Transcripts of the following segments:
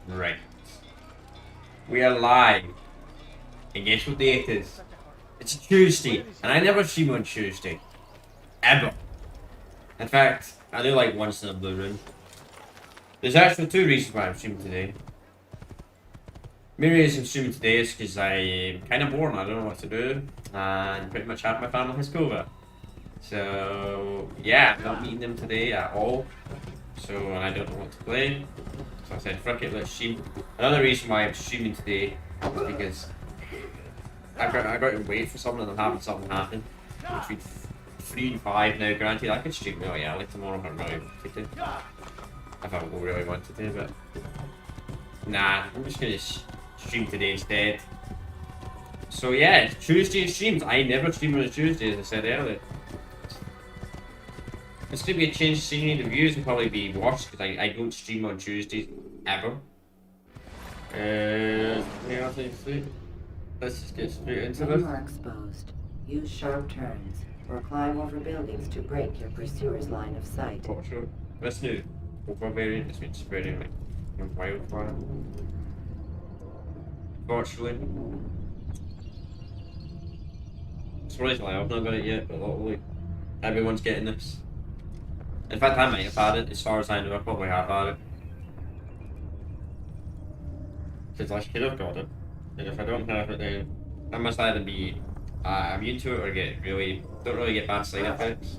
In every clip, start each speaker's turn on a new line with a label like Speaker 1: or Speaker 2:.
Speaker 1: Right. We are live. And guess what day it is? It's a Tuesday. And I never stream on Tuesday. Ever. In fact, I do like once in a blue moon. There's actually two reasons why I'm streaming today. Main reason I'm streaming today is because I'm kind of bored and I don't know what to do. And pretty much half my family has COVID. So, yeah, I'm not meeting them today at all. So, and I don't know what to play. So I said, fuck it, let's stream. Another reason why I'm streaming today is because I got to wait for something and I'm having something happen. Between 3 and 5 now, granted, I could stream really early tomorrow if I really wanted to. If I really wanted to, but nah, I'm just gonna stream today instead. So yeah, it's Tuesday streams. I never stream on a Tuesday, as I said earlier. It's gonna be a change of scenery. The views will probably be worse because I don't stream on Tuesdays ever. Yeah, I think let's just get straight into
Speaker 2: When
Speaker 1: this.
Speaker 2: you are exposed, use sharp turns or climb over buildings to break your pursuer's line of sight.
Speaker 1: Oh, sure. This new over variant has been spreading like wildfire. Fortunately, surprisingly, I've not got it yet, but luckily, everyone's getting this. In fact, I might have had it. As far as I know, I probably have had it. Because I could have got it. And if I don't have it, then I must either be immune to it or don't really get bad side effects.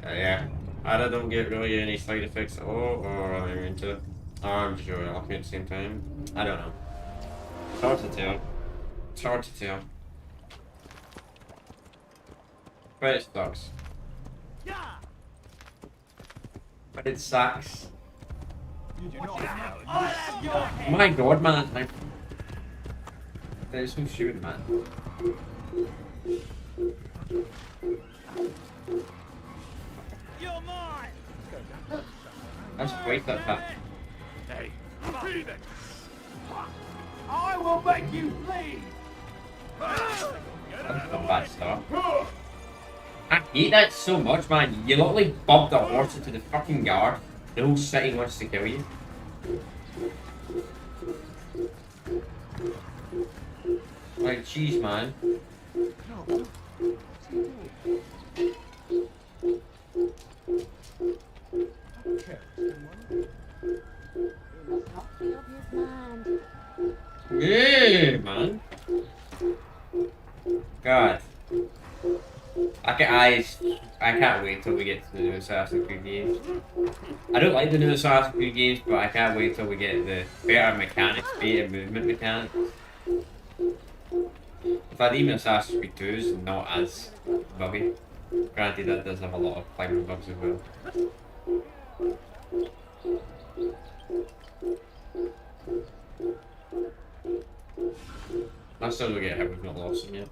Speaker 1: Yeah, either don't get really any side effects at all, or I'm immune to it. Or I'm just really lucky at the same time. I don't know. It's hard to tell. It's hard to tell. But it sucks. But it sucks. My god, man. There's no shooting, man.
Speaker 3: You're mine!
Speaker 1: Let's break that back.
Speaker 3: Hey, breathe it! I will make you bleed!
Speaker 1: That's a bad start. I hate that so much, man. You literally bumped the horse into the fucking guard. The whole city wants to kill you. Like, jeez, man. Yeah, man. God. I can't wait till we get to the new Assassin's Creed games. I don't like the new Assassin's Creed games, but I can't wait till we get the better mechanics, better movement mechanics. In fact, even Assassin's Creed 2 is not as buggy. Granted, that does have a lot of climbing bugs as well. I still don't get how we've not lost him yet.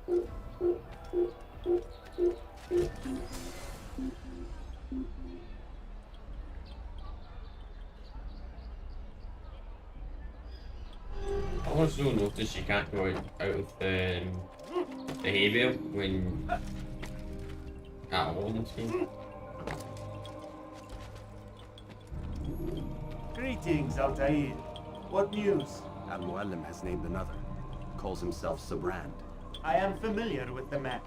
Speaker 1: I also noticed you can't go out of the hay bale when at all in this game.
Speaker 4: Greetings, Altair. What news?
Speaker 5: Al-Mualim has named another. Calls himself Sabrand.
Speaker 4: I am familiar with the man.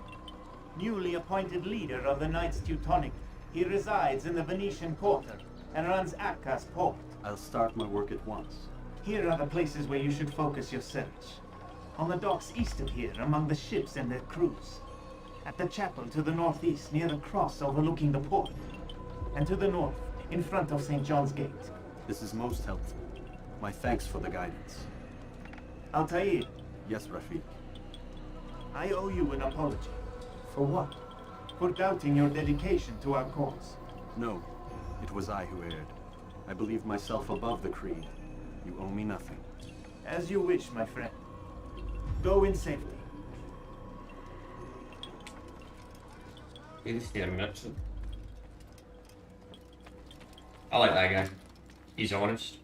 Speaker 4: Newly appointed leader of the Knights Teutonic, he resides in the Venetian Quarter and runs Akka's port.
Speaker 5: I'll start my work at once.
Speaker 4: Here are the places where you should focus your search. On the docks east of here, among the ships and their crews. At the chapel to the northeast, near the cross overlooking the port. And to the north, in front of St. John's Gate.
Speaker 5: This is most helpful. My thanks for the guidance.
Speaker 4: Altair,
Speaker 5: Yes, Rafiq.
Speaker 4: I owe you an apology. For what? For doubting your dedication to our cause.
Speaker 5: No, it was I who erred. I believed myself above the creed. You owe me nothing.
Speaker 4: As you wish, my friend. Go in safety.
Speaker 1: You just get a merchant. I like that guy. He's honest.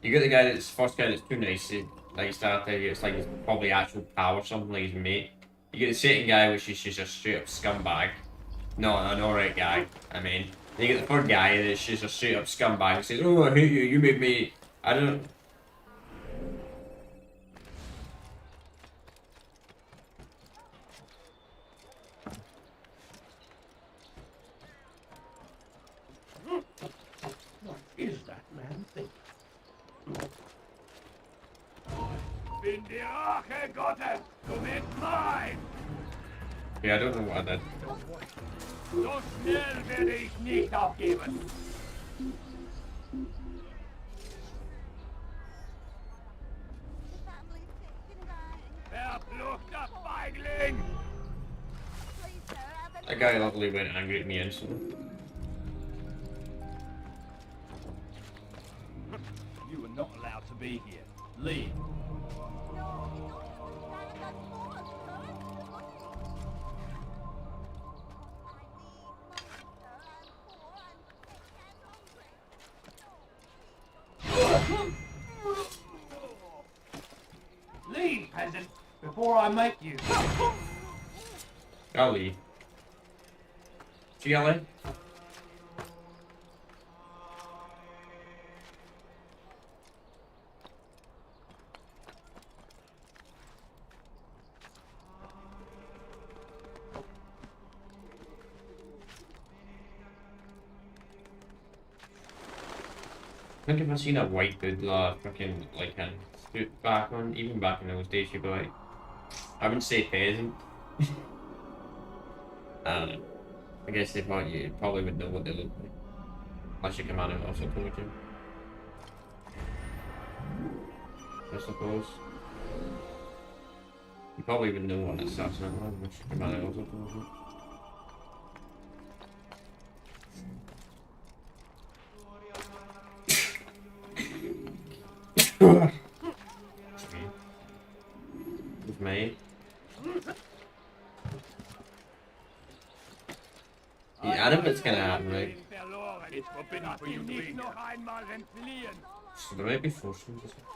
Speaker 1: You get the guy that's first guy that's too nice. Like you start to it's like he's probably actual pal or something like his mate. You get the second guy which is just a straight up scumbag. No, an alright guy. I mean, you get the third guy that's just a straight up scumbag who says, "Oh, I hate you. You made me." I don't.
Speaker 3: What is that man thinking? Bin die Rache Gottes, du bist mein!
Speaker 1: Yeah, I don't know what I did.
Speaker 3: So schnell werde ich nicht aufgeben. Verfluchter Feigling!
Speaker 1: That guy luckily went angry at me instantly.
Speaker 3: You are not allowed to be here. Leave. Leave, peasant, before I make you.
Speaker 1: I'll leave. See you later. I think if I seen a white dude fucking like in suit back on, even back in those days, you'd be like, I wouldn't say peasant. I don't know. I guess they probably you probably would know what they look like, unless your commander also told you. I suppose. You probably would know what an assassin was, unless your commander also told you. With me. Yeah, I know what's gonna happen, right?
Speaker 3: It's forbidden for you to be noch einmal entfliehen.
Speaker 1: So there might be fortunes as well.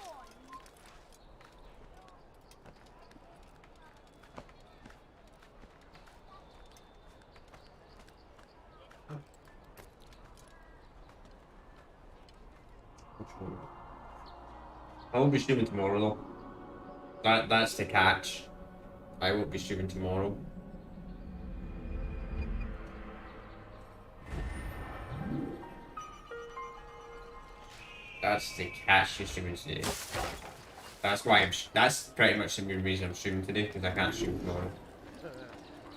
Speaker 1: Which one? I won't be streaming tomorrow though. That's the catch. I won't be streaming tomorrow. That's the catch you're streaming today. That's why that's pretty much the main reason I'm streaming today, because I can't stream tomorrow.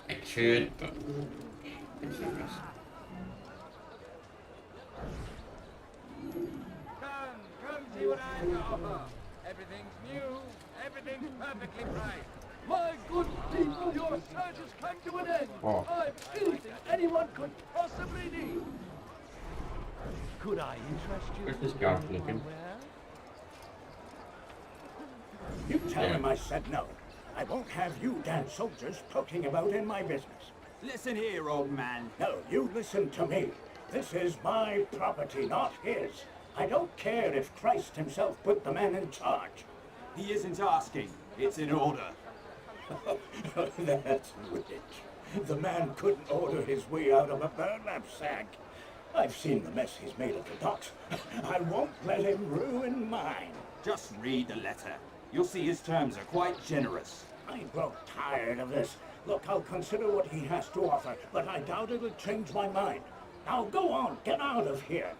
Speaker 1: I could, but it's no risk.
Speaker 3: Come see what I have to offer. Everything's new, everything's perfectly bright. My good people, your search has come to an end.
Speaker 1: Oh.
Speaker 3: I'm anything anyone could possibly need. Could I interest you?
Speaker 1: Where's this guy looking?
Speaker 6: You tell him I said no. I won't have you damn soldiers poking about in my business.
Speaker 7: Listen here, old man.
Speaker 6: No, you listen to me. This is my property, not his. I don't care if Christ himself put the man in charge.
Speaker 7: He isn't asking. It's in order.
Speaker 6: That's rich. The man couldn't order his way out of a burlap sack. I've seen the mess he's made of the docks. I won't let him ruin mine.
Speaker 7: Just read the letter. You'll see his terms are quite generous.
Speaker 6: I grow tired of this. Look, I'll consider what he has to offer, but I doubt it'll change my mind. Now go on, get out of here.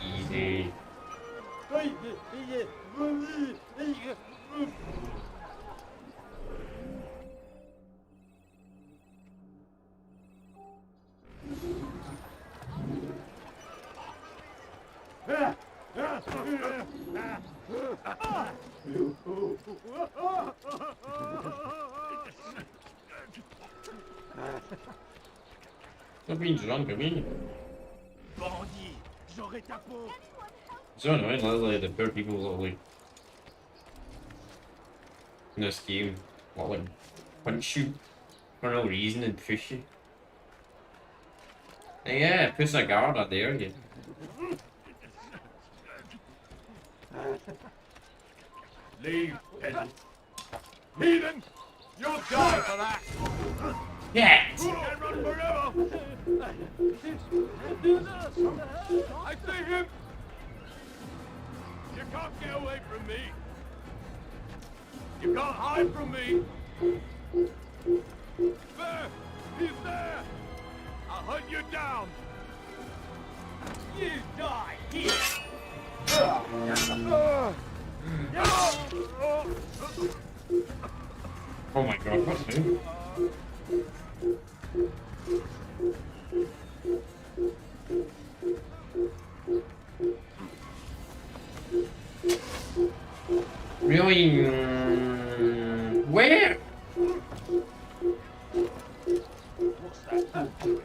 Speaker 1: Easy. Stop being drunk, I mean.
Speaker 3: Bandit, j'aurai ta peau.
Speaker 1: So annoying, literally, the poor people literally in this game will like punch you for no reason and push you. Yeah, puts a guard out there. Yeah.
Speaker 3: Leave, peasant. Heathen! You'll die for that!
Speaker 1: Yeah.
Speaker 3: Can't run forever! I see him! You can't get away from me! You can't hide from me! There! He's there! I'll hunt you down! You die here!
Speaker 1: Oh my god, what's new? Really? Where?
Speaker 3: What's that doing?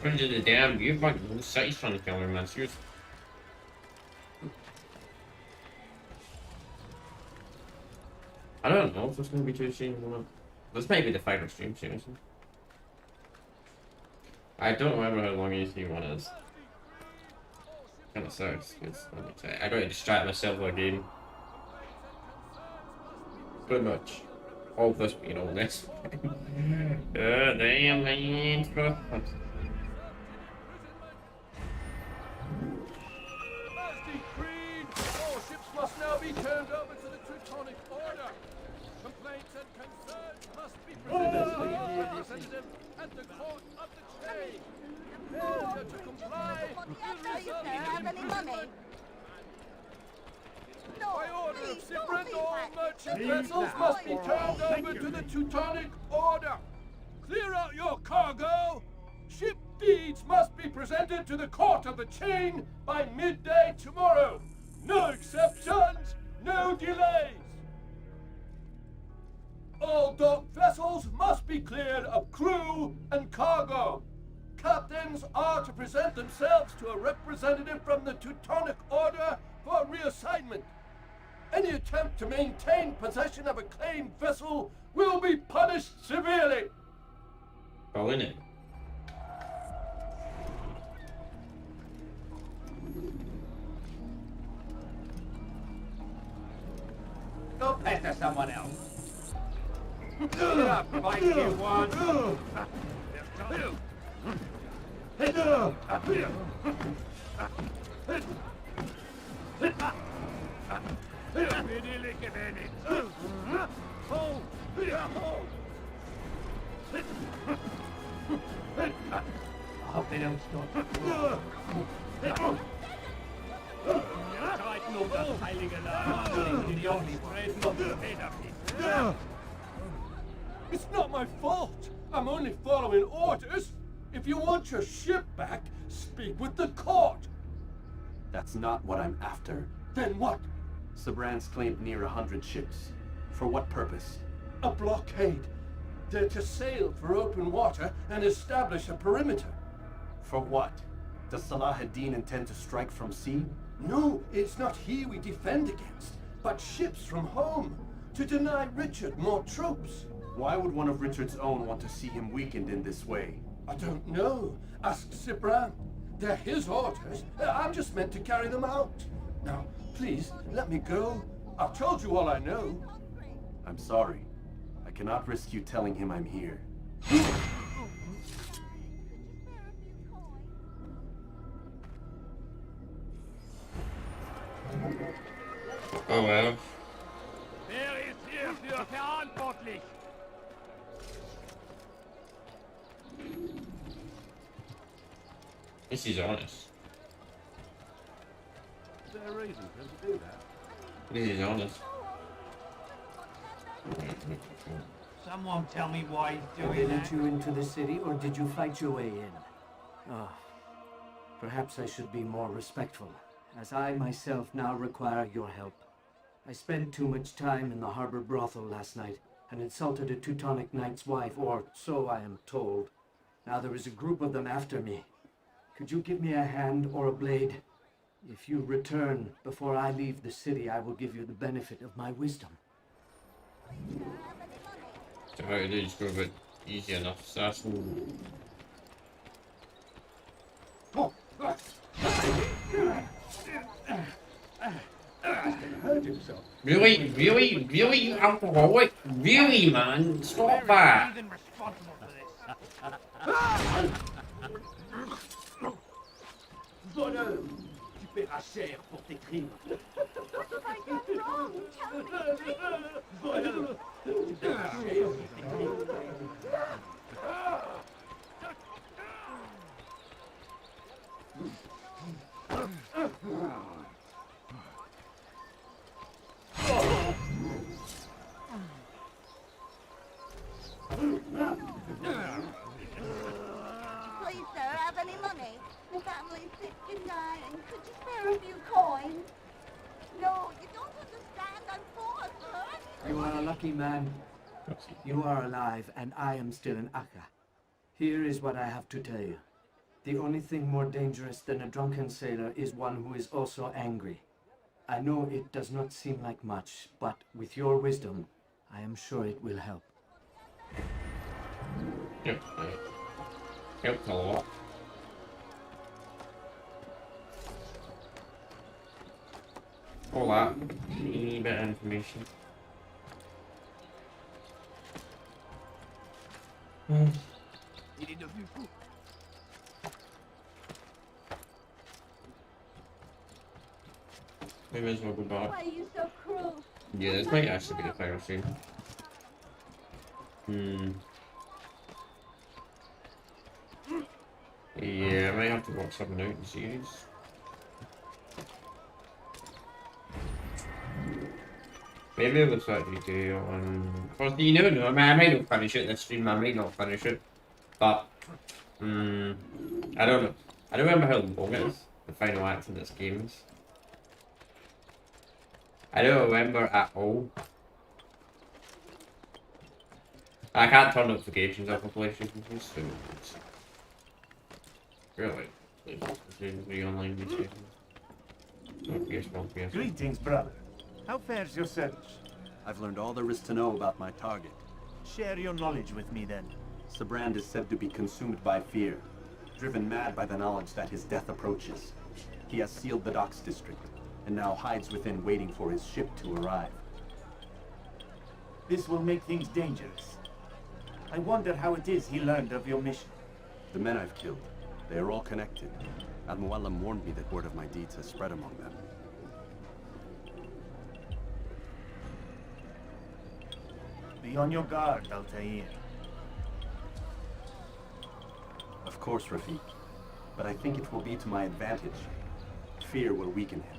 Speaker 1: Into the damn, you fucking the site's trying to kill me, man. Seriously. I don't know if it's gonna be too soon or not. This might be the final stream, seriously. I don't remember how long EC1 is. Kinda sucks, because I gotta distract myself again. Pretty much. All this being all this. Damn, man.
Speaker 3: As decreed, all ships must now be turned over to the Teutonic Order. Complaints and concerns must be presented to the representative at the court of the chain. Failure to comply will result in imprisonment. By order of Cyprian, all merchant vessels must be turned over to the Teutonic Order. Clear out your cargo. Ship deeds must be presented to the court of the chain by midday tomorrow. No exceptions, no delays. All docked vessels must be cleared of crew and cargo. Captains are to present themselves to a representative from the Teutonic Order for reassignment. Any attempt to maintain possession of a claimed vessel will be punished severely.
Speaker 1: Oh, in it.
Speaker 3: Go pester someone else. Get up, feisty one. I hope they don't stop. Tighten up that heilige Alarm. The only trade of the Federation. It's not my fault. I'm only following orders. If you want your ship back, speak with the court.
Speaker 5: That's not what I'm after.
Speaker 3: Then what?
Speaker 5: Sabrans claimed near 100 ships. For what purpose?
Speaker 3: A blockade. They're to sail for open water and establish a perimeter.
Speaker 5: For what? Does Salah ad-Din intend to strike from sea?
Speaker 3: No, it's not he we defend against, but ships from home, to deny Richard more troops.
Speaker 5: Why would one of Richard's own want to see him weakened in this way?
Speaker 3: I don't know. Ask Cyprian. They're his orders. I'm just meant to carry them out. Now, please, let me go. I've told you all I know.
Speaker 5: I'm sorry. I cannot risk you telling him I'm here.
Speaker 1: Oh well.
Speaker 3: Wer ist hierfür verantwortlich?
Speaker 1: This is honest.
Speaker 3: Is there a reason for him to do that?
Speaker 1: This is honest.
Speaker 8: Someone tell me why he's
Speaker 9: They
Speaker 8: doing
Speaker 9: let
Speaker 8: that.
Speaker 9: you into the city, or did you fight your way in? Ah, perhaps I should be more respectful, as I myself now require your help. I spent too much time in the harbor brothel last night and insulted a Teutonic knight's wife, or so I am told. Now there is a group of them after me. Could you give me a hand or a blade? If you return before I leave the city, I will give you the benefit of my wisdom.
Speaker 1: So how to do just go a bit easy enough, assassin. Really, really, really, you alcoholic? Really, man? Stop that!
Speaker 6: Bonhomme, tu paieras cher pour tes crimes. Bonhomme, tu paieras cher pour tes crimes.
Speaker 10: Please, sir, have any money? The family's sick and dying. Could you spare a few coins? No, you don't understand. I'm poor, sir.
Speaker 9: You are a lucky man. You are alive, and I am still an Akka. Here is what I have to tell you. The only thing more dangerous than a drunken sailor is one who is also angry. I know it does not seem like much, but with your wisdom, I am sure it will help.
Speaker 1: Yep, helped a lot. All that. Any bit of information. We may as well go back.
Speaker 10: Why are you so cruel?
Speaker 1: Yeah, this might actually be the final scene. Yeah, I might have to work something out in the series. Maybe I'll start GTA on... Well, you never know, I might not finish it this stream, I might not finish it. But, I don't know. I don't remember how long it is, the final act in this game is. I don't remember at all. I can't turn notifications off of PlayStation, so it's really the online GTA. PS1.
Speaker 4: Greetings, brother. How fares your search?
Speaker 5: I've learned all there is to know about my target.
Speaker 4: Share your knowledge with me then.
Speaker 5: Sibrand is said to be consumed by fear, driven mad by the knowledge that his death approaches. He has sealed the docks district, and now hides within waiting for his ship to arrive.
Speaker 4: This will make things dangerous. I wonder how it is he learned of your mission.
Speaker 5: The men I've killed, they are all connected. Al-Mualim warned me that word of my deeds has spread among them.
Speaker 4: Be on your guard, Altair.
Speaker 5: Of course, Rafiq. But I think it will be to my advantage. Fear will weaken him.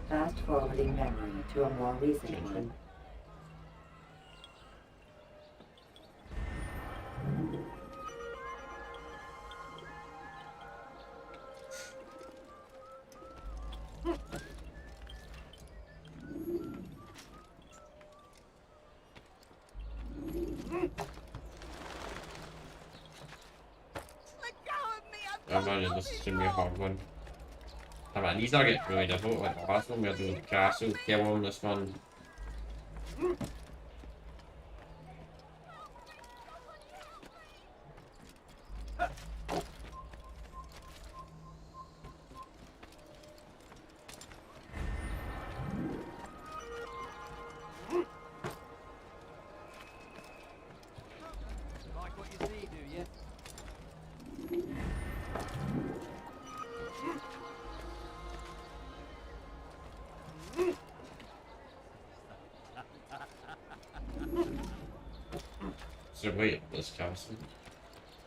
Speaker 2: Fast forwarding memory to a more recent one.
Speaker 1: I imagine this is going to be a hard one. I mean, these are getting really difficult, like the last one we're doing the castle, kill on this one.
Speaker 8: Like what you see, do you?
Speaker 1: Is there a way up this castle?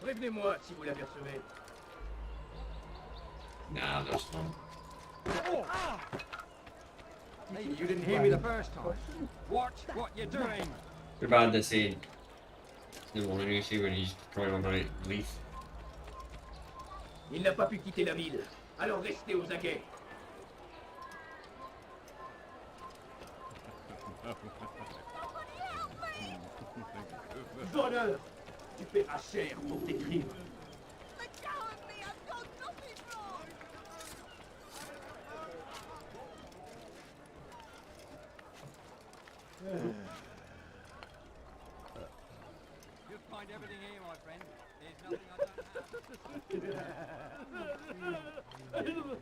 Speaker 6: Prévenez-moi si vous l'apercevez.
Speaker 1: Nah, there's none.
Speaker 8: Hey, you didn't hear me the first time. Watch what you're doing.
Speaker 1: Too bad this ain't the one you see when he's trying to right leaf.
Speaker 6: Il n'a pas pu quitter la ville. Alors restez aux aguets. Donald, tu paieras cher pour tes crimes.
Speaker 10: Let go of me! I've done nothing wrong!
Speaker 8: You'll find everything here, my friend. There's nothing I don't have.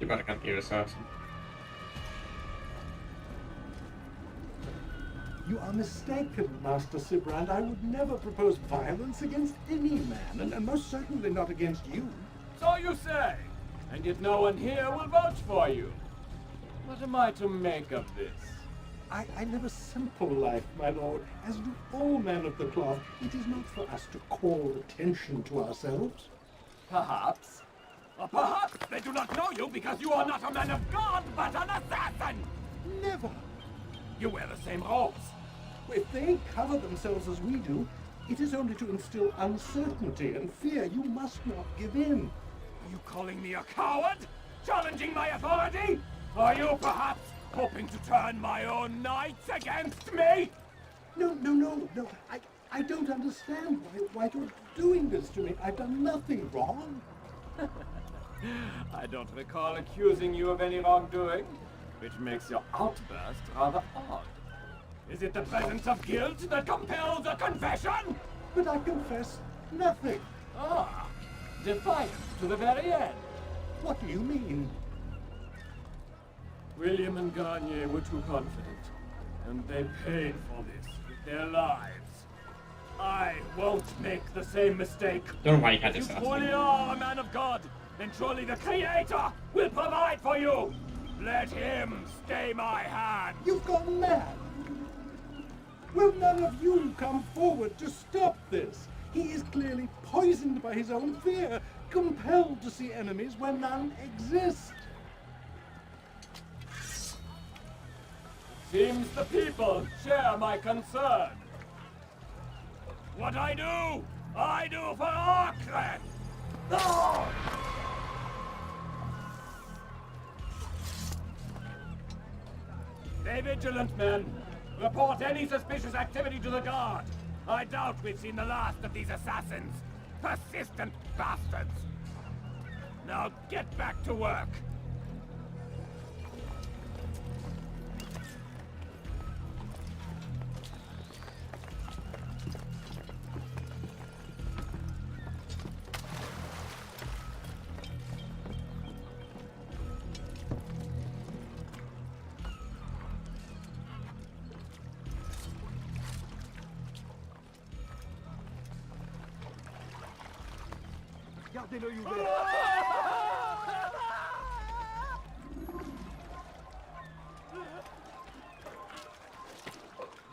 Speaker 1: You better can't hear assassin.
Speaker 6: You are mistaken, Master Sibrand. I would never propose violence against any man, and most certainly not against you.
Speaker 3: So you say, and yet no one here will vouch for you. What am I to make of this?
Speaker 6: I live a simple life, my lord, as do all men of the cloth. It is not for us to call attention to ourselves.
Speaker 3: Perhaps. Or perhaps they do not know you because you are not a man of God, but an assassin!
Speaker 6: Never.
Speaker 3: You wear the same robes.
Speaker 6: If they cover themselves as we do, it is only to instill uncertainty and fear. You must not give in.
Speaker 3: Are you calling me a coward? Challenging my authority? Are you perhaps hoping to turn my own knights against me?
Speaker 6: No. I don't understand why you're doing this to me. I've done nothing wrong.
Speaker 3: I don't recall accusing you of any wrongdoing, which makes your outburst rather odd. Is it the presence of guilt that compels a confession?
Speaker 6: But I confess nothing.
Speaker 3: Ah, defiant to the very end.
Speaker 6: What do you mean?
Speaker 3: William and Garnier were too confident, and they paid for this with their lives. I won't make the same mistake.
Speaker 1: Don't know why you can't
Speaker 3: If you
Speaker 1: assassin.
Speaker 3: truly are a man of God, then surely the Creator will provide for you. Let him stay my hand.
Speaker 6: You've gone mad. Will none of you come forward to stop this? He is clearly poisoned by his own fear, compelled to see enemies where none exist.
Speaker 3: Seems the people share my concern. What I do for Arkren! Oh! Stay vigilant, men. Report any suspicious activity to the guard. I doubt we've seen the last of these assassins. Persistent bastards. Now get back to work.
Speaker 8: Gardez l'œil ouvert.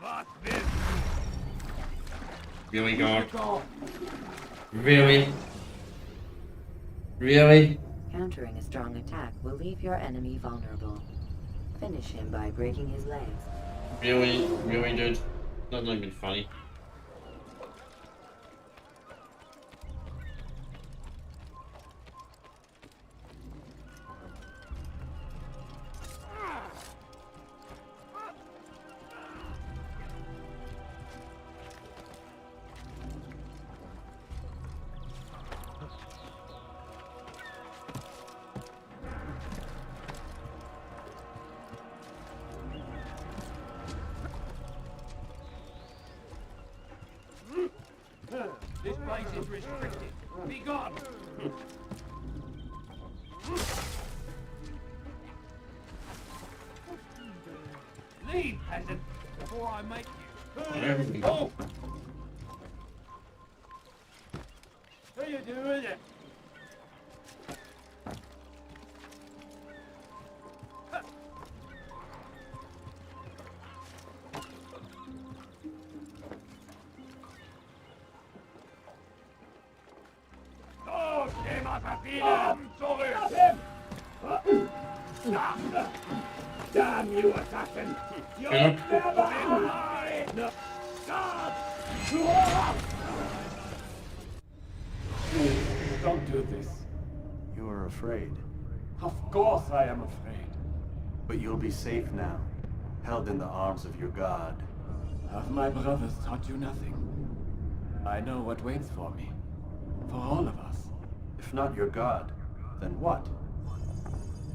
Speaker 3: What's this?
Speaker 1: Really, God? Really? Really?
Speaker 2: Countering a strong attack will leave your enemy vulnerable. Finish him by breaking his legs.
Speaker 1: Really? Really, dude? That's not even funny.
Speaker 8: This place is restricted. Be gone! Leave, peasant, before I make you.
Speaker 3: Oh! What are you doing with it? Oh, Schema Papina! Stop him! Damn you, assassin! You'll
Speaker 1: Yeah.
Speaker 3: never hide! No. Stop! Don't do this.
Speaker 5: You are afraid.
Speaker 3: Of course I am afraid.
Speaker 5: But you'll be safe now, held in the arms of your god.
Speaker 11: Have my brothers taught you nothing? I know what waits for me. For all of us.
Speaker 5: If not your god, then what?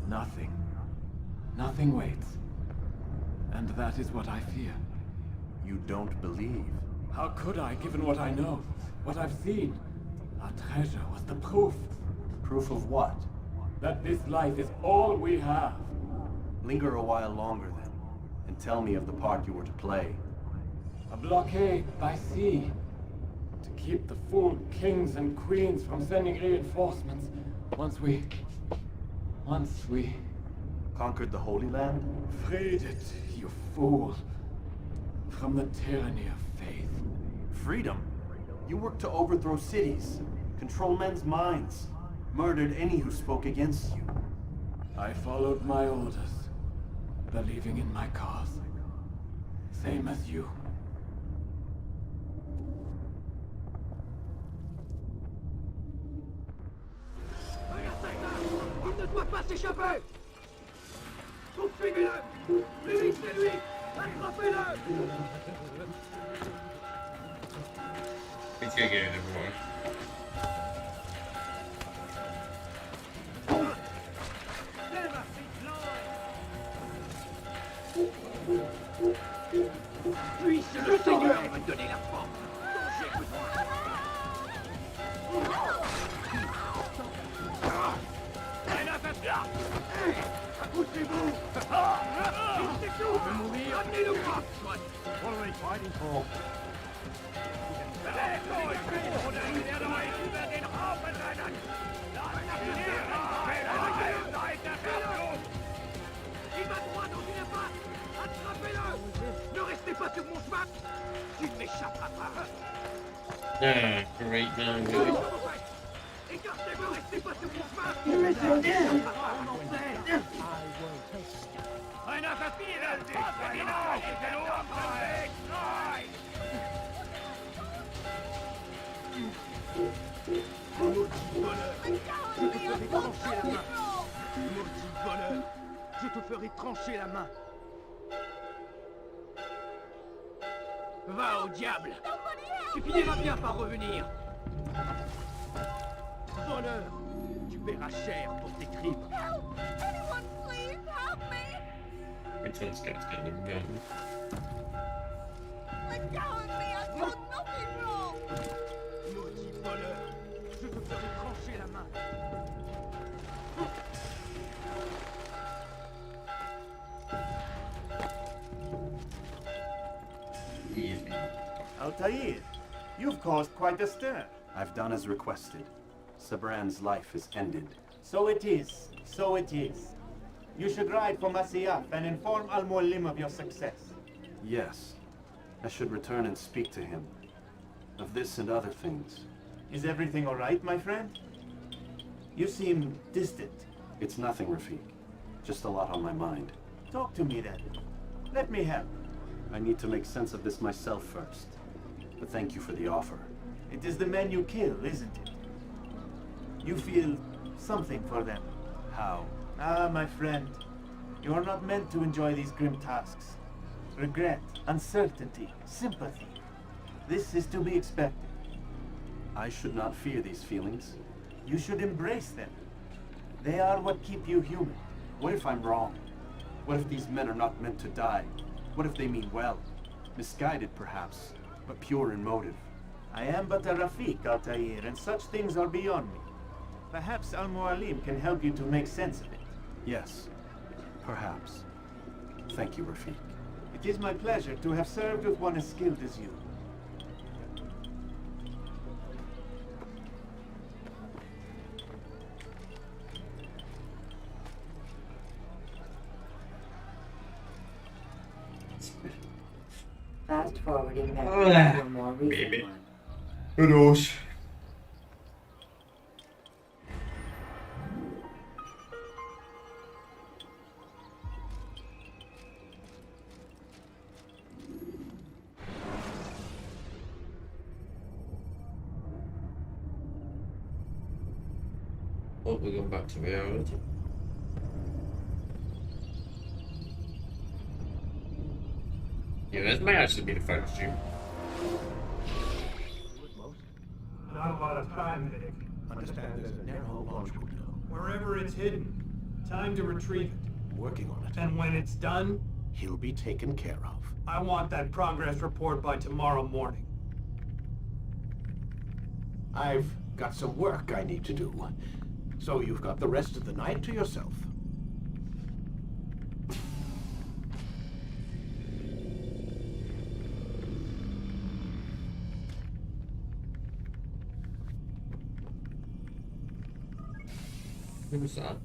Speaker 11: Nothing. Nothing waits. And that is what I fear.
Speaker 5: You don't believe.
Speaker 11: How could I, given what I know? What I've seen? Our treasure was the proof.
Speaker 5: Proof of what?
Speaker 11: That this life is all we have.
Speaker 5: Linger a while longer then, and tell me of the part you were to play.
Speaker 11: A blockade by sea. To keep the fool kings and queens from sending reinforcements once we...
Speaker 5: Conquered the Holy Land?
Speaker 11: Freed it, you fool. From the tyranny of faith.
Speaker 5: Freedom? You worked to overthrow cities, control men's minds, murdered any who spoke against you.
Speaker 11: I followed my orders, believing in my cause. Same as you.
Speaker 3: Il ne doit pas s'échapper! Poursuivez-le! Plus vite, c'est lui! Attrapez-le!
Speaker 1: It's gonna get everyone.
Speaker 3: Puisse le Seigneur me donner la force dont j'ai besoin! Poussez-vous! C'est tout! Je vais mourir! Amenez-le! What are they fighting for? Il va droit dans une impasse! Attrapez-le! Ne restez pas sur mon chemin! Tu ne m'échapperas pas!
Speaker 1: Great man, really.
Speaker 3: Écartez-vous! Restez pas sur mon chemin! Tu ne m'échapperas pas! Una capilla! Maudit voleur! Je te ferai trancher la main! Va au diable! Tu finiras bien par revenir! Voleur! Tu paieras cher pour tes crimes!
Speaker 10: Anyone, please help me!
Speaker 1: Which one's gonna get him again?
Speaker 10: Let go of me! I've done nothing wrong!
Speaker 3: Maudit voleur! Je te ferai trancher la main!
Speaker 1: Easy.
Speaker 4: Altair, you've caused quite a stir.
Speaker 5: I've done as requested. Sabran's life is ended.
Speaker 4: So it is. So it is. You should ride for Masyaf and inform Al-Mualim of your success.
Speaker 5: Yes. I should return and speak to him. Of this and other things.
Speaker 4: Is everything all right, my friend? You seem distant.
Speaker 5: It's nothing, Rafik. Just a lot on my mind.
Speaker 4: Talk to me then. Let me help.
Speaker 5: I need to make sense of this myself first. But thank you for the offer.
Speaker 4: It is the men you kill, isn't it? You feel something for them.
Speaker 5: How?
Speaker 4: Ah, my friend. You are not meant to enjoy these grim tasks. Regret, uncertainty, sympathy. This is to be expected.
Speaker 5: I should not fear these feelings.
Speaker 4: You should embrace them. They are what keep you human.
Speaker 5: What if I'm wrong? What if these men are not meant to die? What if they mean well? Misguided, perhaps, but pure in motive.
Speaker 4: I am but a Rafik, Altair, and such things are beyond me. Perhaps Al-Mualim can help you to make sense of it.
Speaker 5: Yes, perhaps. Thank you, Rafik.
Speaker 4: It is my pleasure to have served with one as skilled as you.
Speaker 2: Fast forwarding message to a more recent
Speaker 1: Baby.
Speaker 2: one.
Speaker 1: Who knows? Oh, we're going back to reality. Yeah, this might actually be the final stream.
Speaker 12: Not a lot of time, Vic.
Speaker 3: Understand there's a narrow launch window.
Speaker 12: Wherever it's hidden, time to retrieve it.
Speaker 3: Working on it.
Speaker 12: And when it's done,
Speaker 3: He'll be taken care of.
Speaker 12: I want that progress report by tomorrow morning.
Speaker 3: I've got some work I need to do. So you've got the rest of the night to yourself.
Speaker 1: Who was that?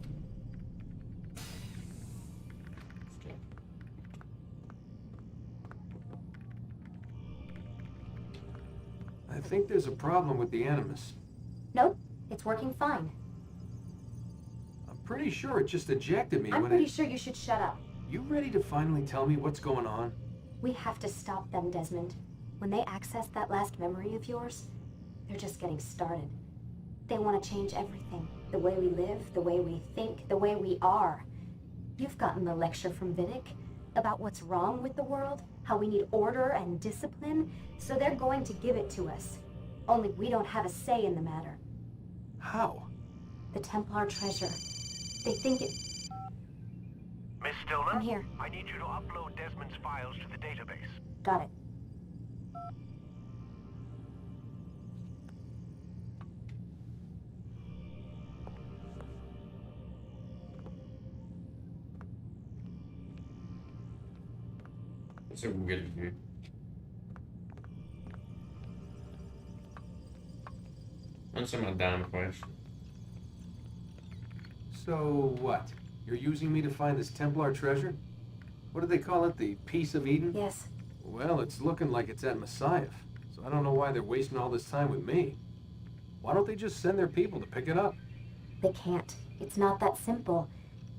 Speaker 9: I think there's a problem with the Animus.
Speaker 13: Nope, it's working fine.
Speaker 9: I'm pretty sure it just ejected me
Speaker 13: I'm
Speaker 9: when
Speaker 13: pretty sure you should shut up.
Speaker 9: You ready to finally tell me what's going on?
Speaker 13: We have to stop them, Desmond. When they access that last memory of yours, they're just getting started. They want to change everything. The way we live, the way we think, the way we are. You've gotten the lecture from Vidic about what's wrong with the world, how we need order and discipline, so they're going to give it to us. Only we don't have a say in the matter.
Speaker 9: How?
Speaker 13: The Templar treasure. They think it...
Speaker 14: Miss Stillman?
Speaker 13: I'm here.
Speaker 14: I need you to upload Desmond's files to the database.
Speaker 13: Got it.
Speaker 1: So we'll get it here. Answer my damn question.
Speaker 9: So what? You're using me to find this Templar treasure? What do they call it? The Piece of Eden?
Speaker 13: Yes.
Speaker 9: Well, it's looking like it's at Messiah, so I don't know why they're wasting all this time with me. Why don't they just send their people to pick it up?
Speaker 13: They can't. It's not that simple.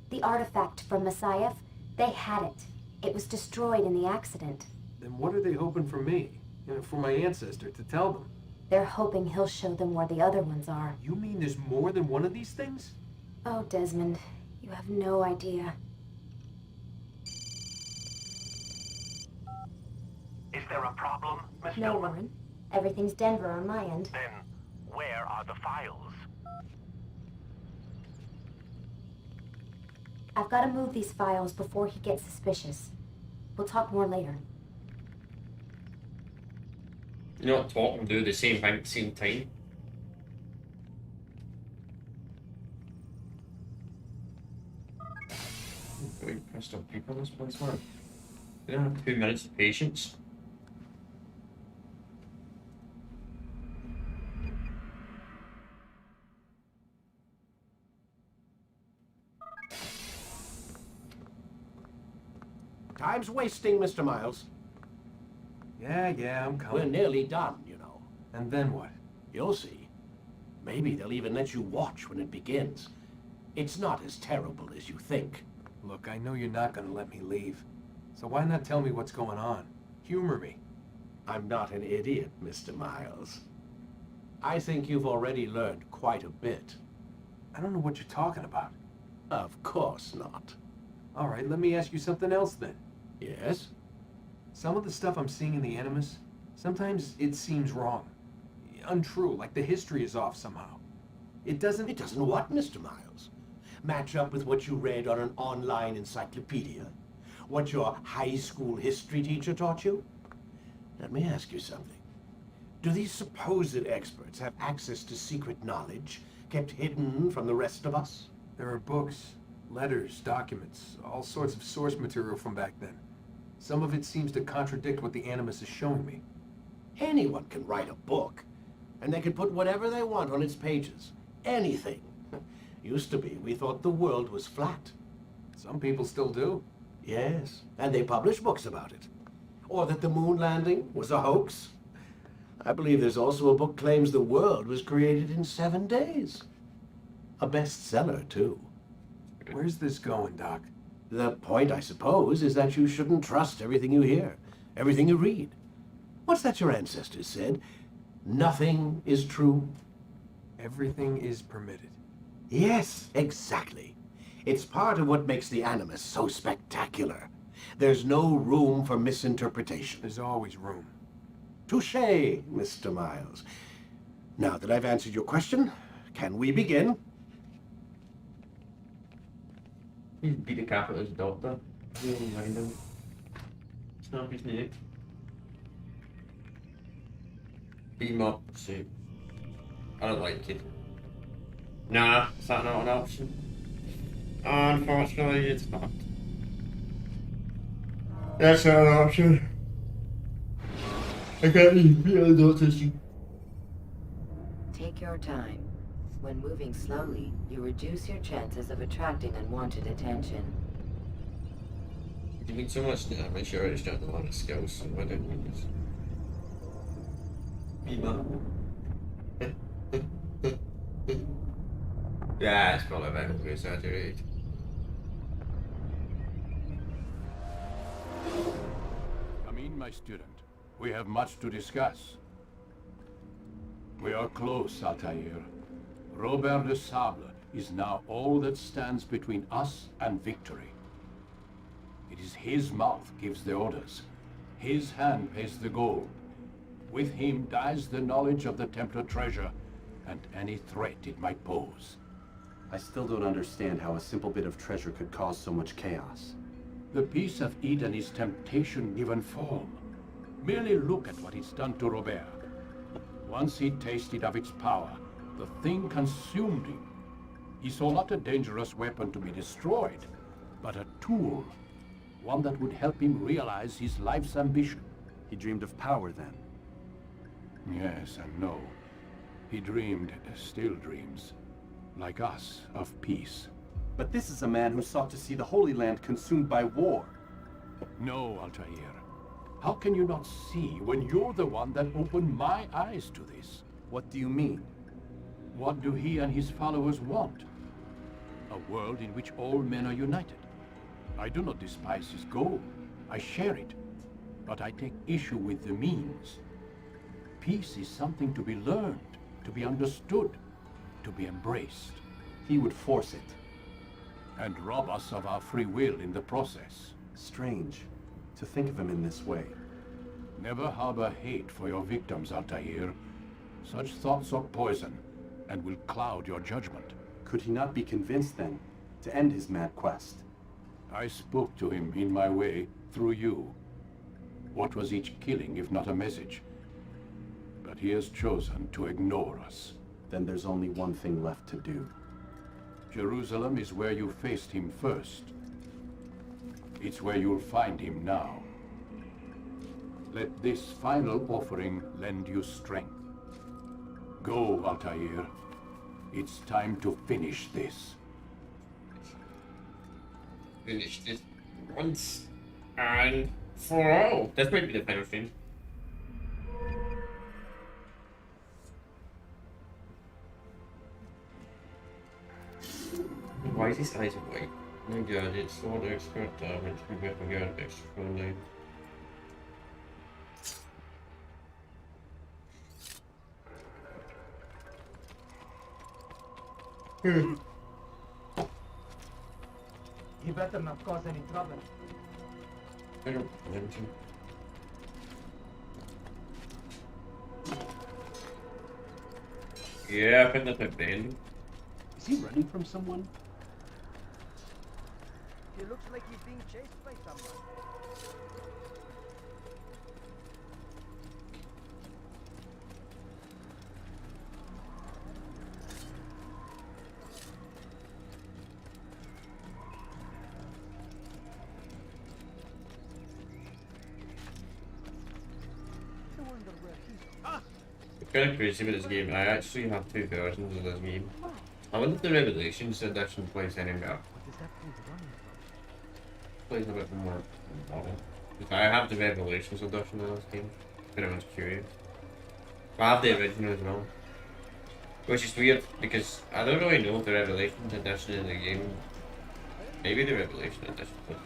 Speaker 13: The artifact from Messiah, they had it. It was destroyed in the accident.
Speaker 9: Then what are they hoping for me? You know, for my ancestor to tell them?
Speaker 13: They're hoping he'll show them where the other ones are.
Speaker 9: You mean there's more than one of these things?
Speaker 13: Oh, Desmond, you have no idea.
Speaker 14: Is there a problem, Miss
Speaker 13: No,
Speaker 14: Stillman?
Speaker 13: Warren. Everything's Denver on my end.
Speaker 14: Then, where are the files?
Speaker 13: I've got to move these files before he gets suspicious. We'll talk more later.
Speaker 1: You know what, talk and do the same thing at the same time. Really pissed off people in this place, man. They don't have 2 minutes of patience.
Speaker 3: Time's wasting, Mr. Miles.
Speaker 9: Yeah, I'm coming.
Speaker 3: We're nearly done, you know.
Speaker 9: And then what?
Speaker 3: You'll see. Maybe they'll even let you watch when it begins. It's not as terrible as you think.
Speaker 9: Look, I know you're not gonna let me leave. So why not tell me what's going on? Humor me.
Speaker 3: I'm not an idiot, Mr. Miles. I think you've already learned quite a bit.
Speaker 9: I don't know what you're talking about.
Speaker 3: Of course not.
Speaker 9: All right, let me ask you something else then.
Speaker 3: Yes?
Speaker 9: Some of the stuff I'm seeing in the Animus, sometimes it seems wrong. Untrue, like the history is off somehow. It doesn't...
Speaker 3: It doesn't what, Mr. Miles? Match up with what you read on an online encyclopedia? What your high school history teacher taught you? Let me ask you something. Do these supposed experts have access to secret knowledge kept hidden from the rest of us?
Speaker 9: There are books, letters, documents, all sorts of source material from back then. Some of it seems to contradict what the Animus is showing me.
Speaker 3: Anyone can write a book, and they can put whatever they want on its pages. Anything. Used to be, we thought the world was flat.
Speaker 9: Some people still do.
Speaker 3: Yes, and they publish books about it. Or that the moon landing was a hoax. I believe there's also a book claims the world was created in 7 days. A bestseller, too.
Speaker 9: Where's this going, Doc?
Speaker 3: The point, I suppose, is that you shouldn't trust everything you hear, everything you read. What's that your ancestors said? Nothing is true.
Speaker 9: Everything is permitted.
Speaker 3: Yes, exactly. It's part of what makes the Animus so spectacular.
Speaker 15: There's no room for misinterpretation.
Speaker 12: There's always room.
Speaker 15: Touché, Mr. Miles. Now that I've answered your question, can we begin?
Speaker 1: He's Peter Capita's doctor. Really mind him. Snap his neck. Beat him up. See. I don't like it. Nah, is that not an option? Unfortunately, it's not. That's not an option. I can't even feel the doctor's.
Speaker 2: Take your time. When moving slowly, you reduce your chances of attracting unwanted attention.
Speaker 1: You mean so much now, make sure I just got a lot of skills, so I don't mean this. Yeah, it's probably a bit exaggerated.
Speaker 3: Come in, my student. We have much to discuss. We are close, Altair. Robert de Sable is now all that stands between us and victory. It is his mouth gives the orders. His hand pays the gold. With him dies the knowledge of the Templar treasure and any threat it might pose.
Speaker 5: I still don't understand how a simple bit of treasure could cause so much chaos.
Speaker 3: The Peace of Eden is temptation given form. Merely look at what it's done to Robert. Once he tasted of its power, the thing consumed him. He saw not a dangerous weapon to be destroyed, but a tool. One that would help him realize his life's ambition.
Speaker 5: He dreamed of power then?
Speaker 3: Yes and no. He dreamed, still dreams, like us, of peace.
Speaker 5: But this is a man who sought to see the Holy Land consumed by war.
Speaker 3: No, Altair. How can you not see when you're the one that opened my eyes to this?
Speaker 5: What do you mean?
Speaker 3: What do he and his followers want? A world in which all men are united. I do not despise his goal. I share it. But I take issue with the means. Peace is something to be learned, to be understood, to be embraced.
Speaker 5: He would force it.
Speaker 3: And rob us of our free will in the process.
Speaker 5: Strange to think of him in this way.
Speaker 3: Never harbor hate for your victims, Altair. Such thoughts are poison and will cloud your judgment.
Speaker 5: Could he not be convinced then to end his mad quest?
Speaker 3: I spoke to him in my way through you. What was each killing if not a message? But he has chosen to ignore us.
Speaker 5: Then there's only one thing left to do.
Speaker 3: Jerusalem is where you faced him first. It's where you'll find him now. Let this final offering lend you strength. Go, Altair. It's time to finish this.
Speaker 1: Finish this once and for all. This might be the final thing. Why is his eyes white? Oh my god, it's so expert damage. We have to get extra friendly.
Speaker 16: He better not cause any trouble.
Speaker 1: I don't want to. Yeah, I think that's a bin.
Speaker 6: Is he running from someone?
Speaker 16: He looks like he's being chased by someone.
Speaker 1: It's kind of crazy with this game. I actually have two versions of this game. I wonder if the Revelations edition plays any better. Plays a bit more modern. I have the Revelations edition of this game. If anyone's curious. I have the original as well. Which is weird because I don't really know if the Revelations edition in the game. Maybe the Revelation edition, but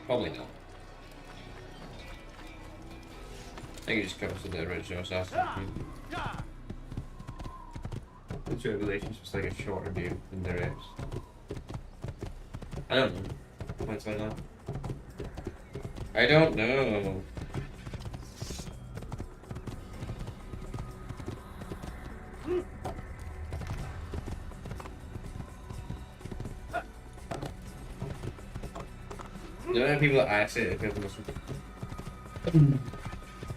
Speaker 1: probably not. I think it just covers the original Assassin's Creed. The Revelations was like a shorter game than the rest. I don't know. points like that? I don't know. There are people that actually appeal to this one.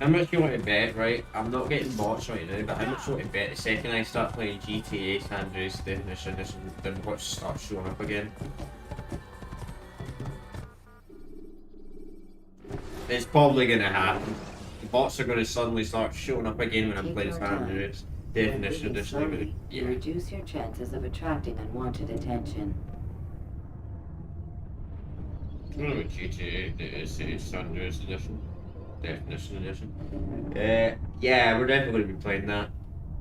Speaker 1: How much do you want to bet, right? I'm not getting bots right now, but how much do you want to bet the second I start playing GTA San Andreas Definition Edition, then bots start showing up again? It's probably gonna happen. The bots are gonna suddenly start showing up again when I'm playing San Andreas Definition Edition.
Speaker 2: You reduce your chances of attracting unwanted attention.
Speaker 1: GTA San Andreas Edition. Definition Edition. Yeah, we're definitely going to be playing that.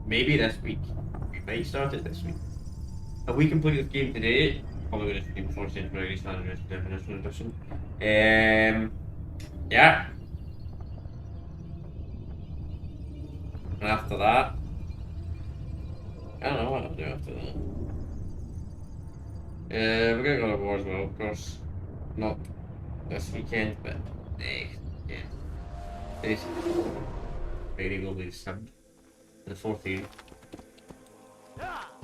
Speaker 1: Maybe this week. We might start it this week. If we complete this game today, probably going to stream before San Andreas Definition Edition. Yeah. And after that, I don't know what I'll do after that. We're going to go to war as well, of course. Not this weekend, but next weekend. Maybe will be the 7th. The 14th.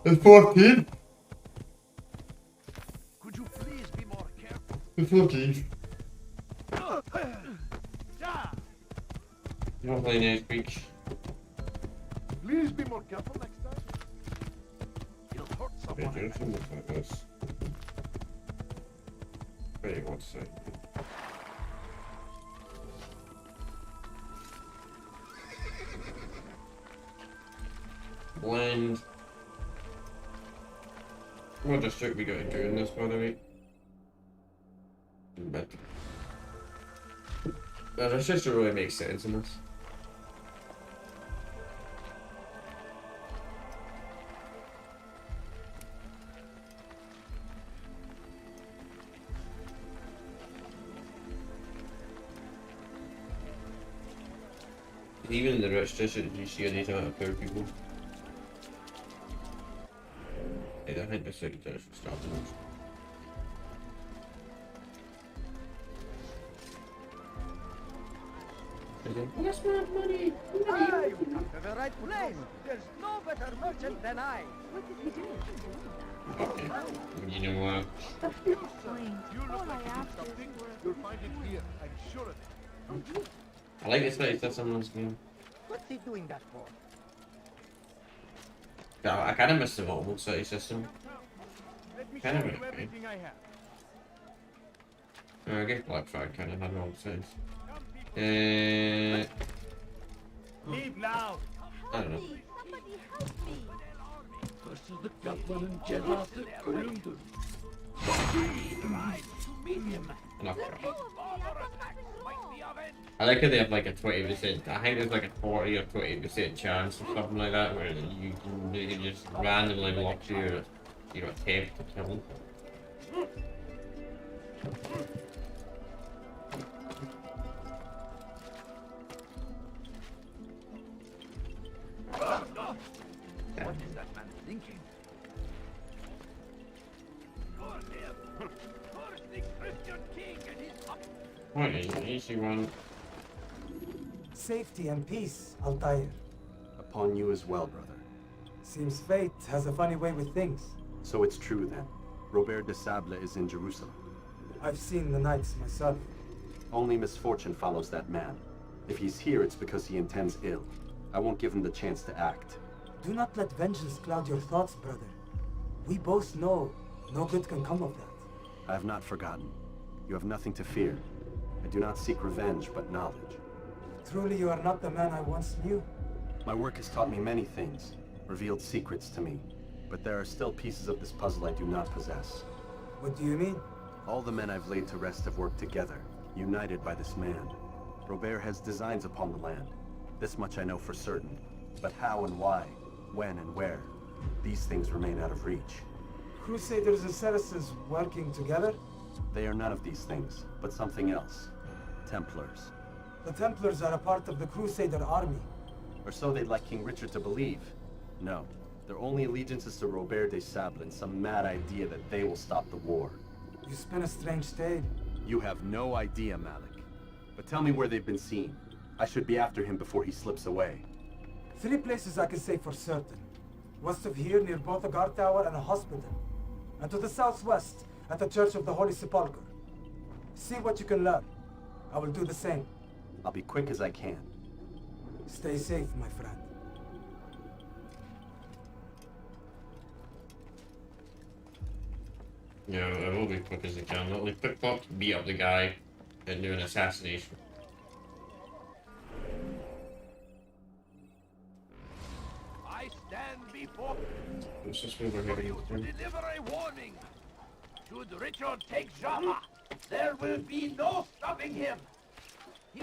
Speaker 1: The 14th!
Speaker 3: Could you please be more careful?
Speaker 1: The 14th. You're not playing next week.
Speaker 3: Please be more careful next time. You'll hurt someone.
Speaker 1: Okay, Jennifer looks like this. Wait, one second. Blend. What district we got to do in this, by the way? But this just really makes sense in this. Even in the rich district, you see a decent amount of poor people. I think the secretary should start the next.
Speaker 3: Yes, money. Ah, you come to the right place. There's no better merchant than I. What did he do?
Speaker 1: Okay. You know what?
Speaker 3: You look like you need something. You'll find it here. I'm sure of it.
Speaker 1: I like this place. That's someone's game.
Speaker 3: What's he doing that for?
Speaker 1: Yeah, I kind of miss the mobile city system.
Speaker 3: Let me
Speaker 1: Kind of
Speaker 3: show you
Speaker 1: okay.
Speaker 3: everything I have.
Speaker 1: I guess Black Flag kind of had mobile cities.
Speaker 3: Leave now.
Speaker 1: I don't know.
Speaker 10: Somebody help me.
Speaker 3: Versus the Kaplan and Jeddah at Columbus.
Speaker 1: Enough. I like how they have like a 20%. I think there's like a 40 or 20% chance or something like that, where you can just randomly block your attempt to kill them.
Speaker 3: What is that man thinking?
Speaker 1: What is an easy one?
Speaker 16: Safety and peace, Altair.
Speaker 5: Upon you as well, brother.
Speaker 16: Seems fate has a funny way with things.
Speaker 5: So it's true then. Robert de Sable is in Jerusalem.
Speaker 16: I've seen the Knights myself.
Speaker 5: Only misfortune follows that man. If he's here, it's because he intends ill. I won't give him the chance to act.
Speaker 16: Do not let vengeance cloud your thoughts, brother. We both know no good can come of that.
Speaker 5: I have not forgotten. You have nothing to fear. I do not seek revenge, but knowledge.
Speaker 16: Truly, you are not the man I once knew.
Speaker 5: My work has taught me many things, revealed secrets to me. But there are still pieces of this puzzle I do not possess.
Speaker 16: What do you mean?
Speaker 5: All the men I've laid to rest have worked together, united by this man. Robert has designs upon the land. This much I know for certain. But how and why, when and where, these things remain out of reach.
Speaker 16: Crusaders and Saracens working together?
Speaker 5: They are none of these things, but something else. Templars.
Speaker 16: The Templars are a part of the Crusader army.
Speaker 5: Or so they'd like King Richard to believe. No, their only allegiance is to Robert de Sable and some mad idea that they will stop the war.
Speaker 16: You spent a strange day.
Speaker 5: You have no idea, Malik. But tell me where they've been seen. I should be after him before he slips away.
Speaker 16: 3 places I can say for certain. West of here, near both a guard tower and a hospital. And to the southwest, at the Church of the Holy Sepulchre. See what you can learn. I will do the same.
Speaker 5: I'll be quick as I can.
Speaker 16: Stay safe, my friend.
Speaker 1: Yeah, I will be quick as I can. Not like pickpocket, beat up the guy, and do an assassination.
Speaker 3: I stand before
Speaker 1: What's this over here?
Speaker 3: you to deliver a warning. Should Richard take Java, there will be no stopping him.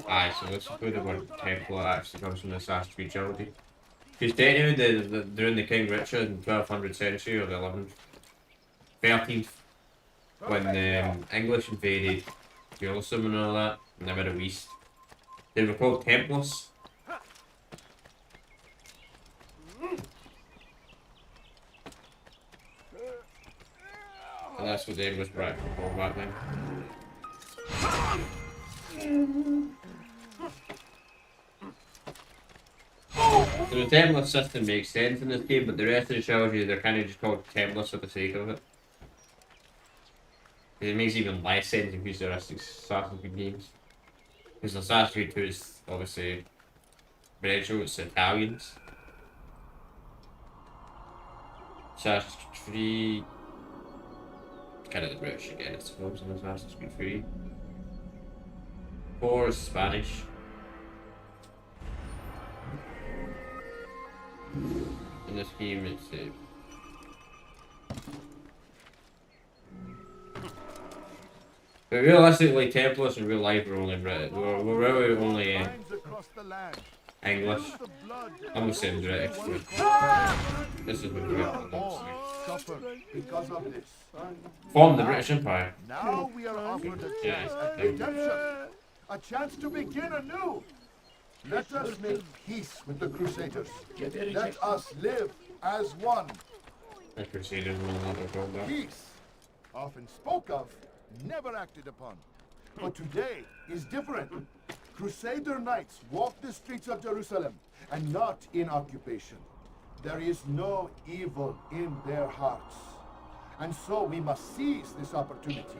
Speaker 1: Aye, so this is where the word Templar actually comes from the Assassin's Creed trilogy. Because technically, during the King Richard in 1200th century or the 11th, 13th, when the English invaded Jerusalem and all that, in the Middle East, they were called Templars. And that's what the English were actually called back then. So the Templar system makes sense in this game, but the rest of the trilogy, they're kind of just called Templars for the sake of it. It makes even less sense in the rest of Assassin's Creed games. Because Assassin's Creed 2 is obviously British, it's Italians. Assassin's Creed 3, kind of the British again, I suppose, in Assassin's Creed 3. 4 is Spanish. In this game, it's but realistically, Templars in real life are only British. We're really only English. I'm gonna say British. This is what we're formed the British Empire.
Speaker 3: Now we are offered a chance at redemption, a chance to begin anew. Let us make peace with the Crusaders. Let us live as one.
Speaker 1: The Crusaders will never go back.
Speaker 3: Peace, often spoke of, never acted upon. But today is different. Crusader knights walk the streets of Jerusalem and not in occupation. There is no evil in their hearts. And so we must seize this opportunity.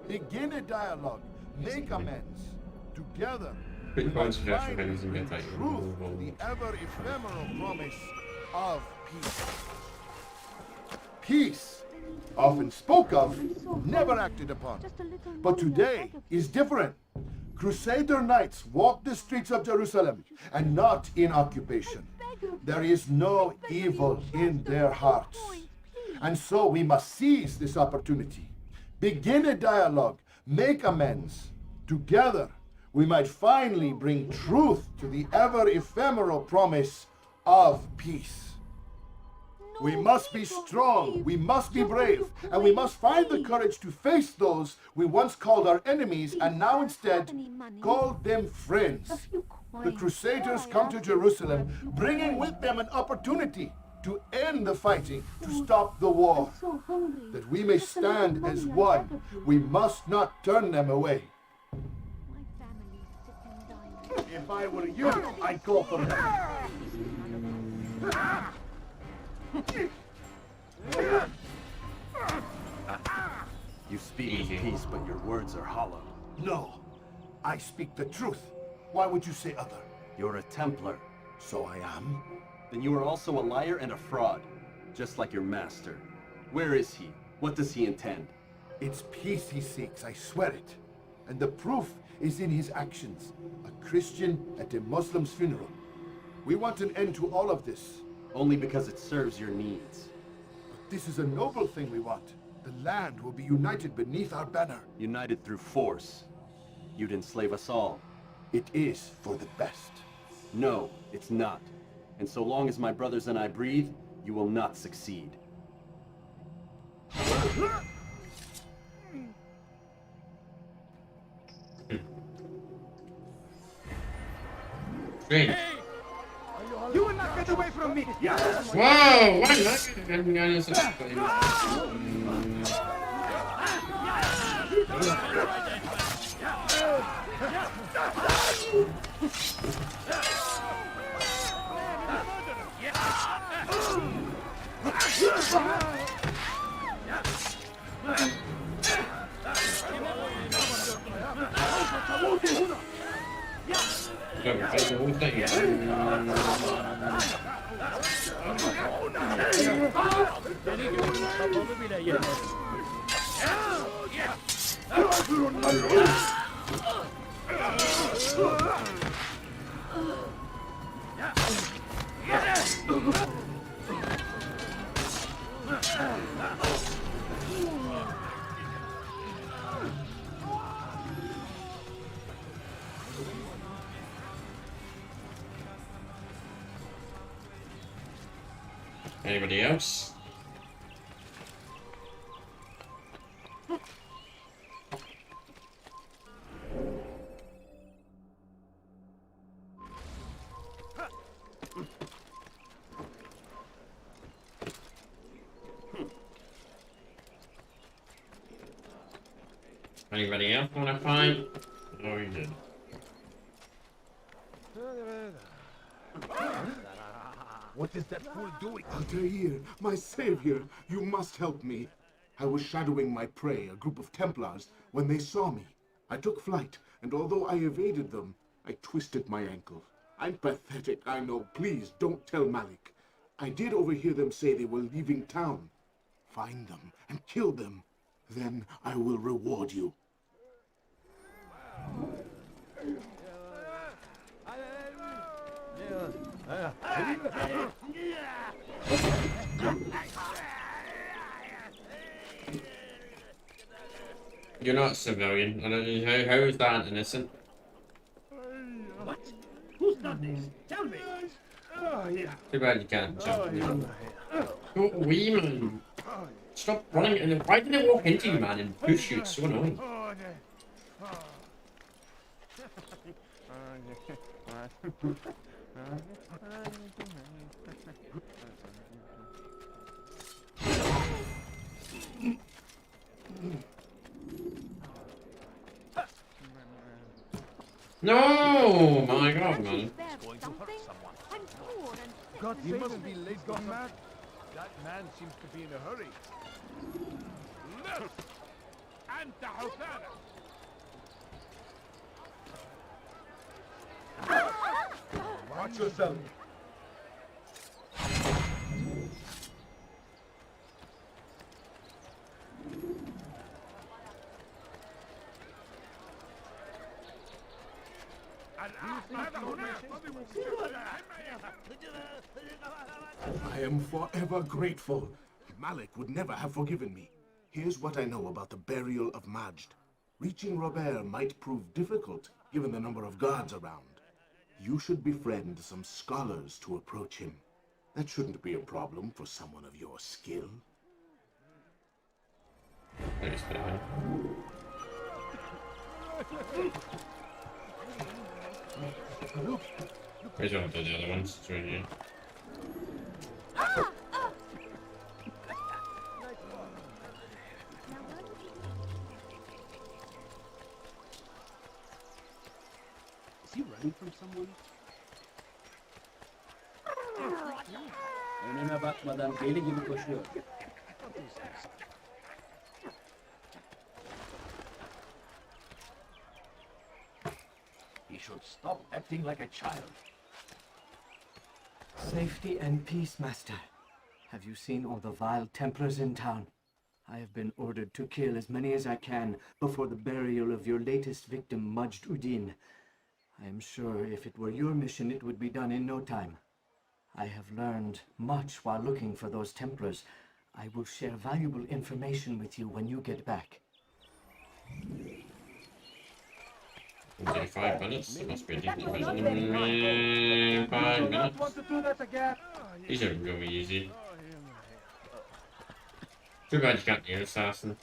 Speaker 3: Begin a dialogue, make amends. Together, we must find the truth, the ever-ephemeral promise of peace. Peace, often spoke of, never acted upon. But today is different. Crusader knights walk the streets of Jerusalem and not in occupation. There is no evil in their hearts. And so we must seize this opportunity. Begin a dialogue, make amends. Together, we might finally bring truth to the ever-ephemeral promise of peace. We must be strong, we must be brave, and we must find the courage to face those we once called our enemies and now instead call them friends. The Crusaders come to Jerusalem, bringing with them an opportunity to end the fighting, to stop the war. That we may stand as one, we must not turn them away. If I were you, I'd go for them.
Speaker 5: You speak of peace, but your words are hollow.
Speaker 3: No, I speak the truth. Why would you say other?
Speaker 5: You're a Templar.
Speaker 3: So I am.
Speaker 5: Then you are also a liar and a fraud, just like your master. Where is he? What does he intend?
Speaker 3: It's peace he seeks, I swear it. And the proof is in his actions. A Christian at a Muslim's funeral. We want an end to all of this.
Speaker 5: Only because it serves your needs.
Speaker 3: But this is a noble thing we want. The land will be united beneath our banner.
Speaker 5: United through force. You'd enslave us all.
Speaker 3: It is for the best.
Speaker 5: No, it's not. And so long as my brothers and I breathe, you will not succeed.
Speaker 1: Great.
Speaker 16: You will not get away from me!
Speaker 1: Whoa! Why not? Anybody else? Anybody else want to fight? No, he did.
Speaker 6: What is that fool doing? Altair, my savior, you must help me. I was shadowing my prey, a group of Templars, when they saw me. I took flight, and although I evaded them, I twisted my ankle. I'm pathetic, I know. Please, don't tell Malik. I did overhear them say they were leaving town. Find them and kill them. Then I will reward you.
Speaker 1: You're not a civilian. I don't know how is that innocent?
Speaker 3: What? Who's done this? Tell me.
Speaker 1: Too bad you can't jump. Go away, man. Stop running. And why did they walk into you, man, and push you? It's so annoying. No, my God, man.
Speaker 14: Going to hurt someone.
Speaker 3: God, he must be late gone mad. That man seems to be in a hurry. Left! أنت حسانة! Watch yourself.
Speaker 6: I am forever grateful. Malik would never have forgiven me. Here's what I know about the burial of Majd. Reaching Robert might prove difficult, given the number of guards around. You should befriend some scholars to approach him. That shouldn't be a problem for someone of your skill.
Speaker 1: Thanks, man. Where's one of the other ones? It's right here.
Speaker 12: Is he running from someone?
Speaker 17: Önüme bakmadan deli gibi koşuyor.
Speaker 3: He should stop acting like a child.
Speaker 9: Safety and peace, Master. Have you seen all the vile Templars in town? I have been ordered to kill as many as I can before the burial of your latest victim, Majd Udin. I am sure if it were your mission, it would be done in no time. I have learned much while looking for those Templars. I will share valuable information with you when you get back.
Speaker 1: Only 5 minutes? It must be a decent version. 5 minutes. These are really easy. Too bad you can't hear assassin.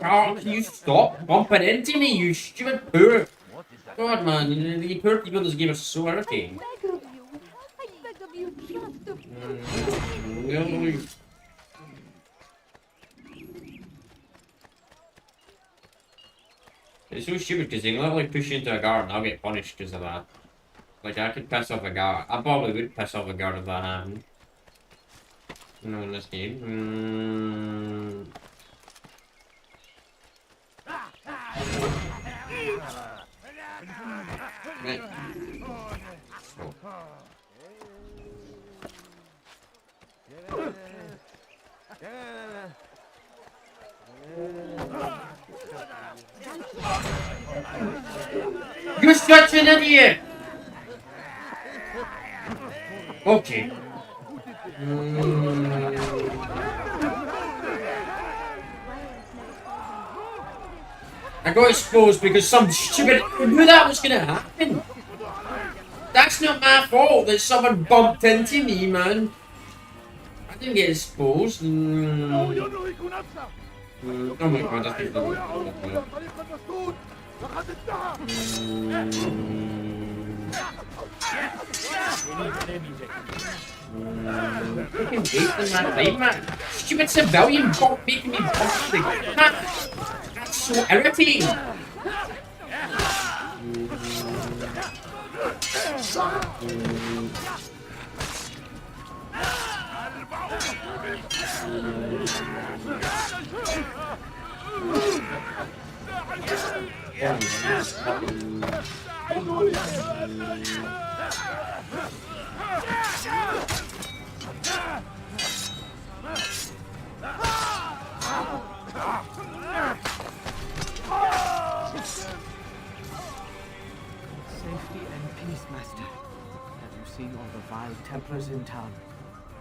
Speaker 1: Oh, can you stop bumping into me, you stupid poor? God, man, the poor people in this game are so irritating. No. It's so stupid because they literally push you into a guard and I'll get punished because of that. Like, I could piss off a guard. I probably would piss off a guard if that happened. You know, in this game. Right. You're such an idiot! Okay. I got exposed because some stupid knew that was gonna happen. That's not my fault that someone bumped into me, man. I didn't get exposed. Oh my god, that's fucking wasting my time, man. Stupid civilian bump making me bump the That's so irritating.
Speaker 9: Safety and peace, Master. Have you seen all the vile Templars in town?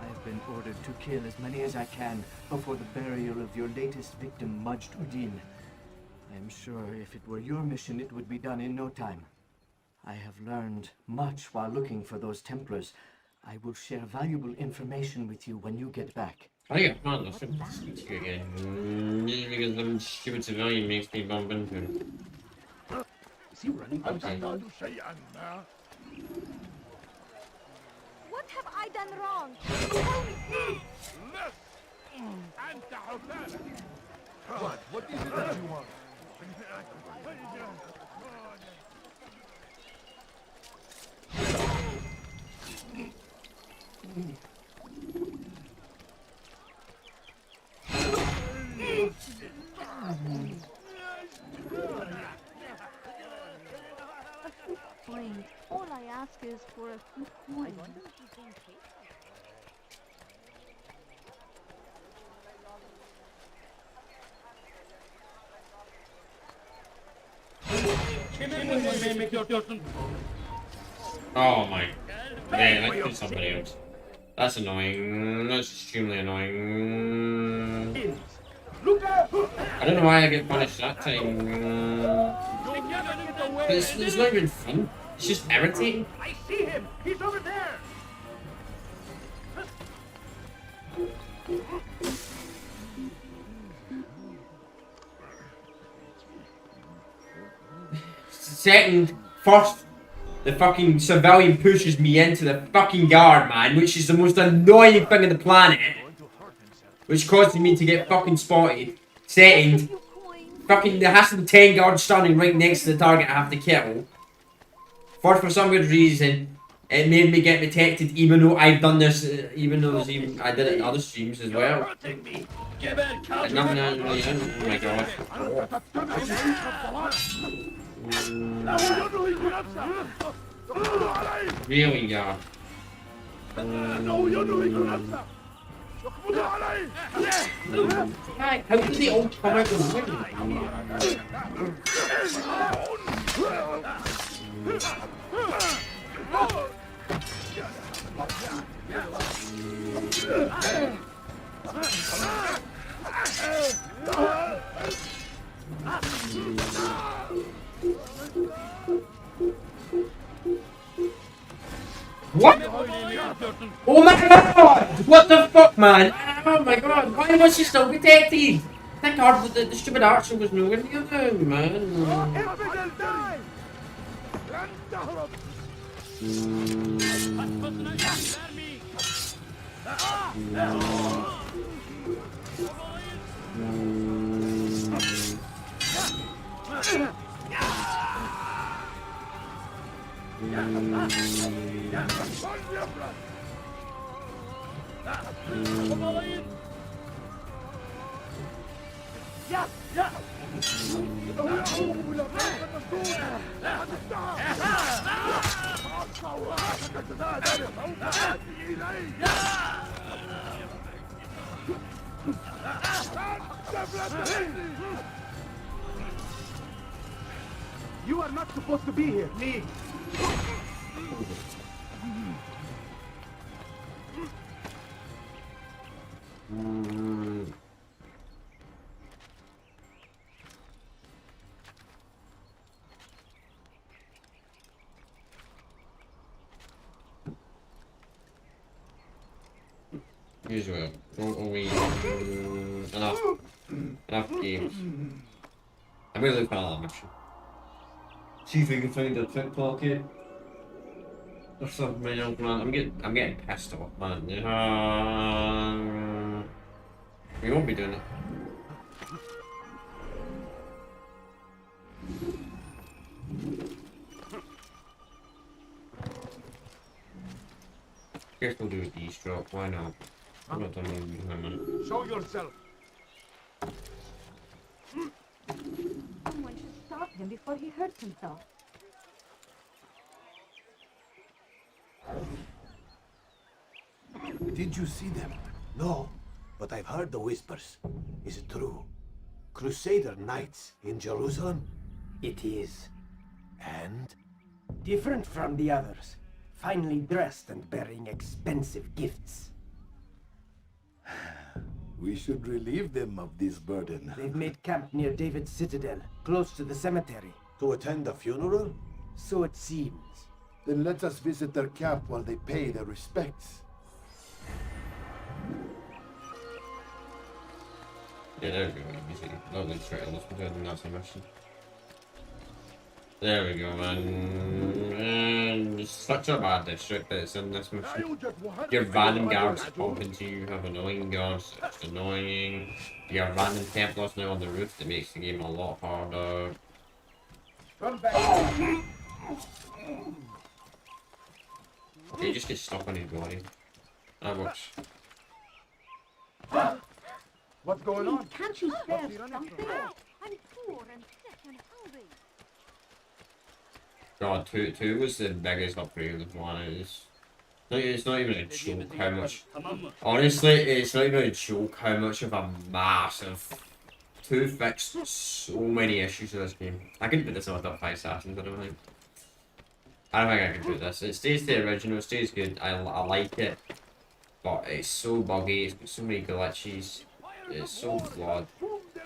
Speaker 9: I have been ordered to kill as many as I can before the burial of your latest victim, Majd Uddin. I am sure if it were your mission, it would be done in no time. I have learned much while looking for those Templars. I will share valuable information with you when you get back.
Speaker 1: I get mad, I shouldn't speak to you again. Because the stupid civilian makes me bump into him.
Speaker 10: Is he running?
Speaker 1: Okay.
Speaker 10: What have I done wrong?
Speaker 3: What is it that you want?
Speaker 10: Fine. All I ask is for a few coins.
Speaker 1: Oh my. Man, I killed somebody else. That's annoying. That's extremely annoying. I don't know why I get punished that time. It's not even fun. It's just irritating.
Speaker 3: I see him! He's over there!
Speaker 1: Second, first, the fucking civilian pushes me into the fucking guard, man, which is the most annoying thing on the planet. Which causes me to get fucking spotted. Second, fucking there has to be 10 guards standing right next to the target I have to kill. Third, for some weird reason, it made me get detected even though I've done this, even though there's even, I did it in other streams as well. And nothing else really in. Oh my god. Really, yeah. How did they all come out of the What? Oh my god! What the fuck, man? Oh my god, why was she still detected? Thank god the stupid archer was nowhere near them, man.
Speaker 6: You are not supposed to be here. Leave.
Speaker 1: Usually, enough games. I'm really looking for another mission. See if we can find a trick pocket or something else, man. I'm getting pissed off, man. We won't be doing it. Guess we'll do a D-stroke. Why not? I'm not done with using that money.
Speaker 6: Show yourself.
Speaker 10: Someone should stop him before he hurts himself.
Speaker 15: Did you see them? No, but I've heard the whispers. Is it true? Crusader Knights in Jerusalem?
Speaker 18: It is.
Speaker 15: And?
Speaker 18: Different from the others. Finely dressed and bearing expensive gifts.
Speaker 19: We should relieve them of this burden.
Speaker 18: They've made camp near David's citadel, close to the cemetery.
Speaker 15: To attend the funeral?
Speaker 18: So it seems.
Speaker 19: Then let us visit their camp while they pay their respects.
Speaker 1: Yeah, there we go, easy. Lovely straight on this one, that's a mission. There we go, man. And it's such a bad district that's in this mission. Your random guards bump into you, have annoying guards, it's annoying. You have random Templars now on the roof that makes the game a lot harder.
Speaker 6: Run back.
Speaker 1: Okay, just get stuck on his body. That works.
Speaker 6: What's going on?
Speaker 10: Can't you spare something? I'm poor and sick and hungry.
Speaker 1: God, 2 was the biggest upgrade of one. It's not even a joke how much. Honestly, it's not even a joke how much of a massive. 2 fixed so many issues in this game. I couldn't put this on my top 5 assassins, I don't think. I don't think I can put this. It stays the original, it stays good. I like it. But it's so buggy, it's got so many glitches. It's so flawed.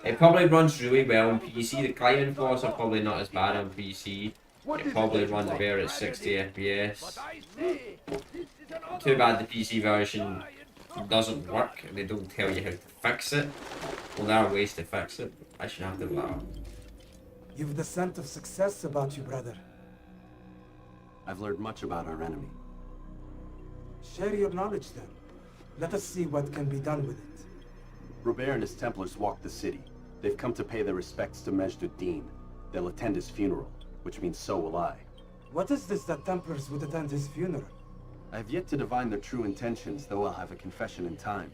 Speaker 1: It probably runs really well on PC. The client flaws are probably not as bad on PC. It probably runs better at 60 FPS. Too bad the PC version doesn't work and they don't tell you how to fix it. Well, there are ways to fix it. I should have to allow.
Speaker 16: You've the scent of success about you, brother.
Speaker 5: I've learned much about our enemy.
Speaker 16: Share your knowledge then. Let us see what can be done with it.
Speaker 5: Robert and his Templars walk the city. They've come to pay their respects to Majd-ud-Din. They'll attend his funeral, which means so will I.
Speaker 16: What is this that Templars would attend his funeral?
Speaker 5: I have yet to divine their true intentions, though I'll have a confession in time.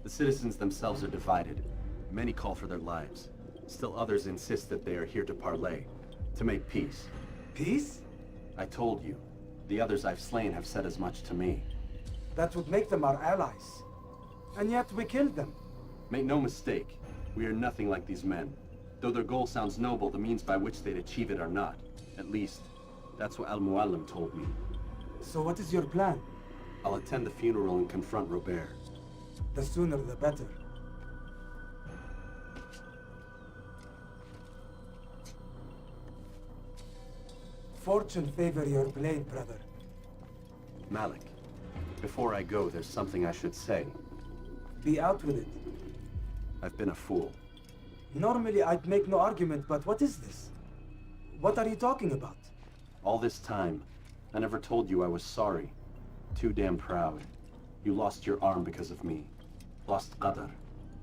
Speaker 5: The citizens themselves are divided. Many call for their lives. Still others insist that they are here to parley, to make peace.
Speaker 16: Peace?
Speaker 5: I told you. The others I've slain have said as much to me.
Speaker 16: That would make them our allies. And yet we killed them.
Speaker 5: Make no mistake, we are nothing like these men. Though their goal sounds noble, the means by which they'd achieve it are not. At least, that's what Al-Mualim told me.
Speaker 16: So what is your plan?
Speaker 5: I'll attend the funeral and confront Robert.
Speaker 16: The sooner the better. Fortune favor your blade, brother.
Speaker 5: Malik, before I go, there's something I should say.
Speaker 16: Be out with it.
Speaker 5: I've been a fool.
Speaker 16: Normally I'd make no argument, but what is this? What are you talking about?
Speaker 5: All this time, I never told you I was sorry. Too damn proud. You lost your arm because of me. Lost Qadar.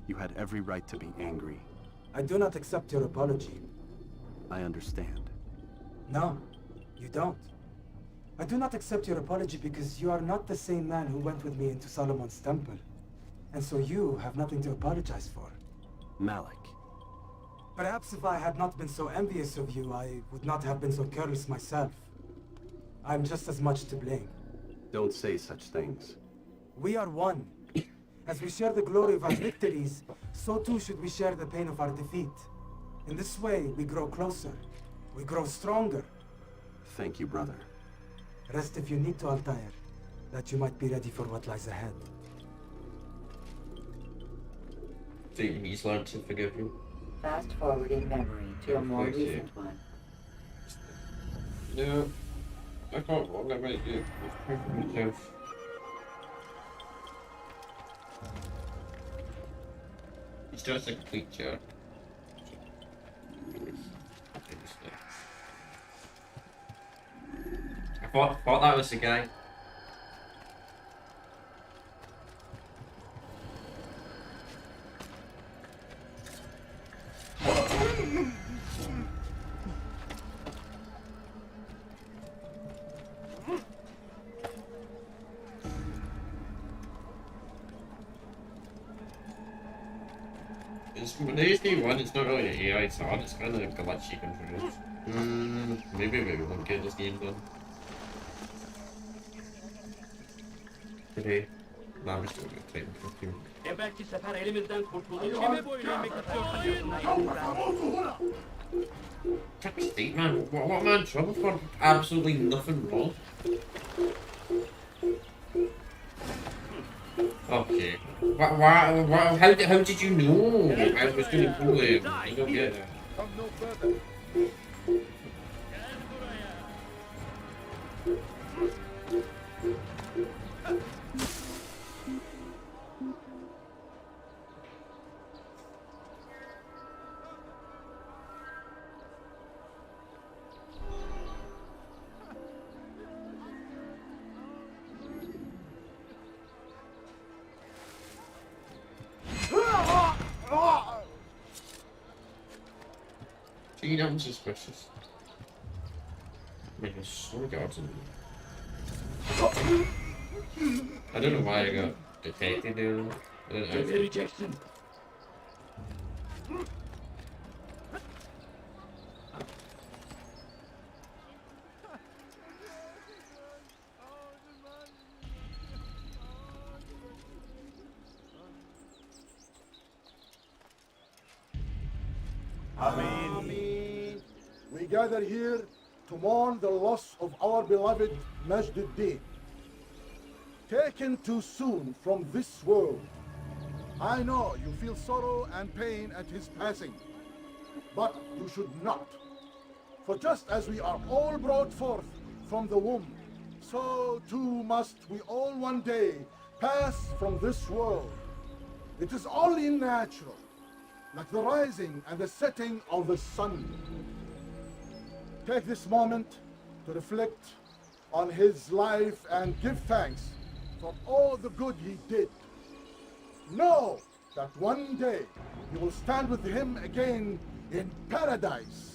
Speaker 5: You had every right to be angry.
Speaker 16: I do not accept your apology.
Speaker 5: I understand.
Speaker 16: No, you don't. I do not accept your apology because you are not the same man who went with me into Solomon's temple. And so you have nothing to apologize for.
Speaker 5: Malik.
Speaker 16: Perhaps if I had not been so envious of you, I would not have been so careless myself. I'm just as much to blame.
Speaker 5: Don't say such things.
Speaker 16: We are one. As we share the glory of our victories, so too should we share the pain of our defeat. In this way, we grow closer. We grow stronger.
Speaker 5: Thank you, brother.
Speaker 16: Rest if you need to, Altair, that you might be ready for what lies ahead.
Speaker 1: Do you think he's learned to forgive you?
Speaker 2: Fast forwarding memory to a more recent one.
Speaker 1: Yeah. I can't remember it. Myself. He's just a complete jerk. I thought that was the guy. When they say one, it's not really an AI, it's hard, it's kind of like glitchy controls. Maybe we won't get this game done. Today, I'm just going to play the game.
Speaker 17: Belki sefer elimizden kurtulur. Kimi boyun eğmek istiyorsun?
Speaker 1: State man, what am I in trouble for? Absolutely nothing wrong. Okay. How did you know I was going to pull him? I don't get it.
Speaker 3: Come no further.
Speaker 1: Gee, I'm suspicious. I mean, there's so many guards in there. I don't know why I got detected there. I don't know.
Speaker 17: Rejection.
Speaker 6: We gather here to mourn the loss of our beloved Majduddin. Taken too soon from this world. I know you feel sorrow and pain at his passing, but you should not. For just as we are all brought forth from the womb, so too must we all one day pass from this world. It is only natural, like the rising and the setting of the sun. Take this moment to reflect on his life and give thanks for all the good he did. Know that one day you will stand with him again in paradise.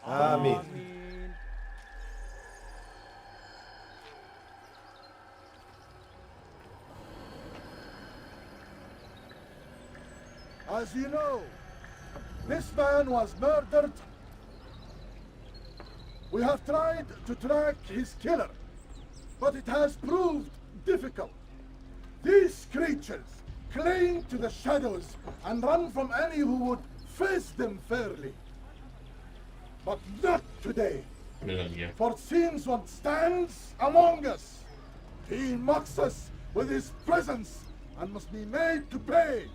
Speaker 15: Amen.
Speaker 6: As you know, this man was murdered. We have tried to track his killer, but it has proved difficult. These creatures cling to the shadows and run from any who would face them fairly. But not today. For since one stands among us, he mocks us with his presence and must be made to pay.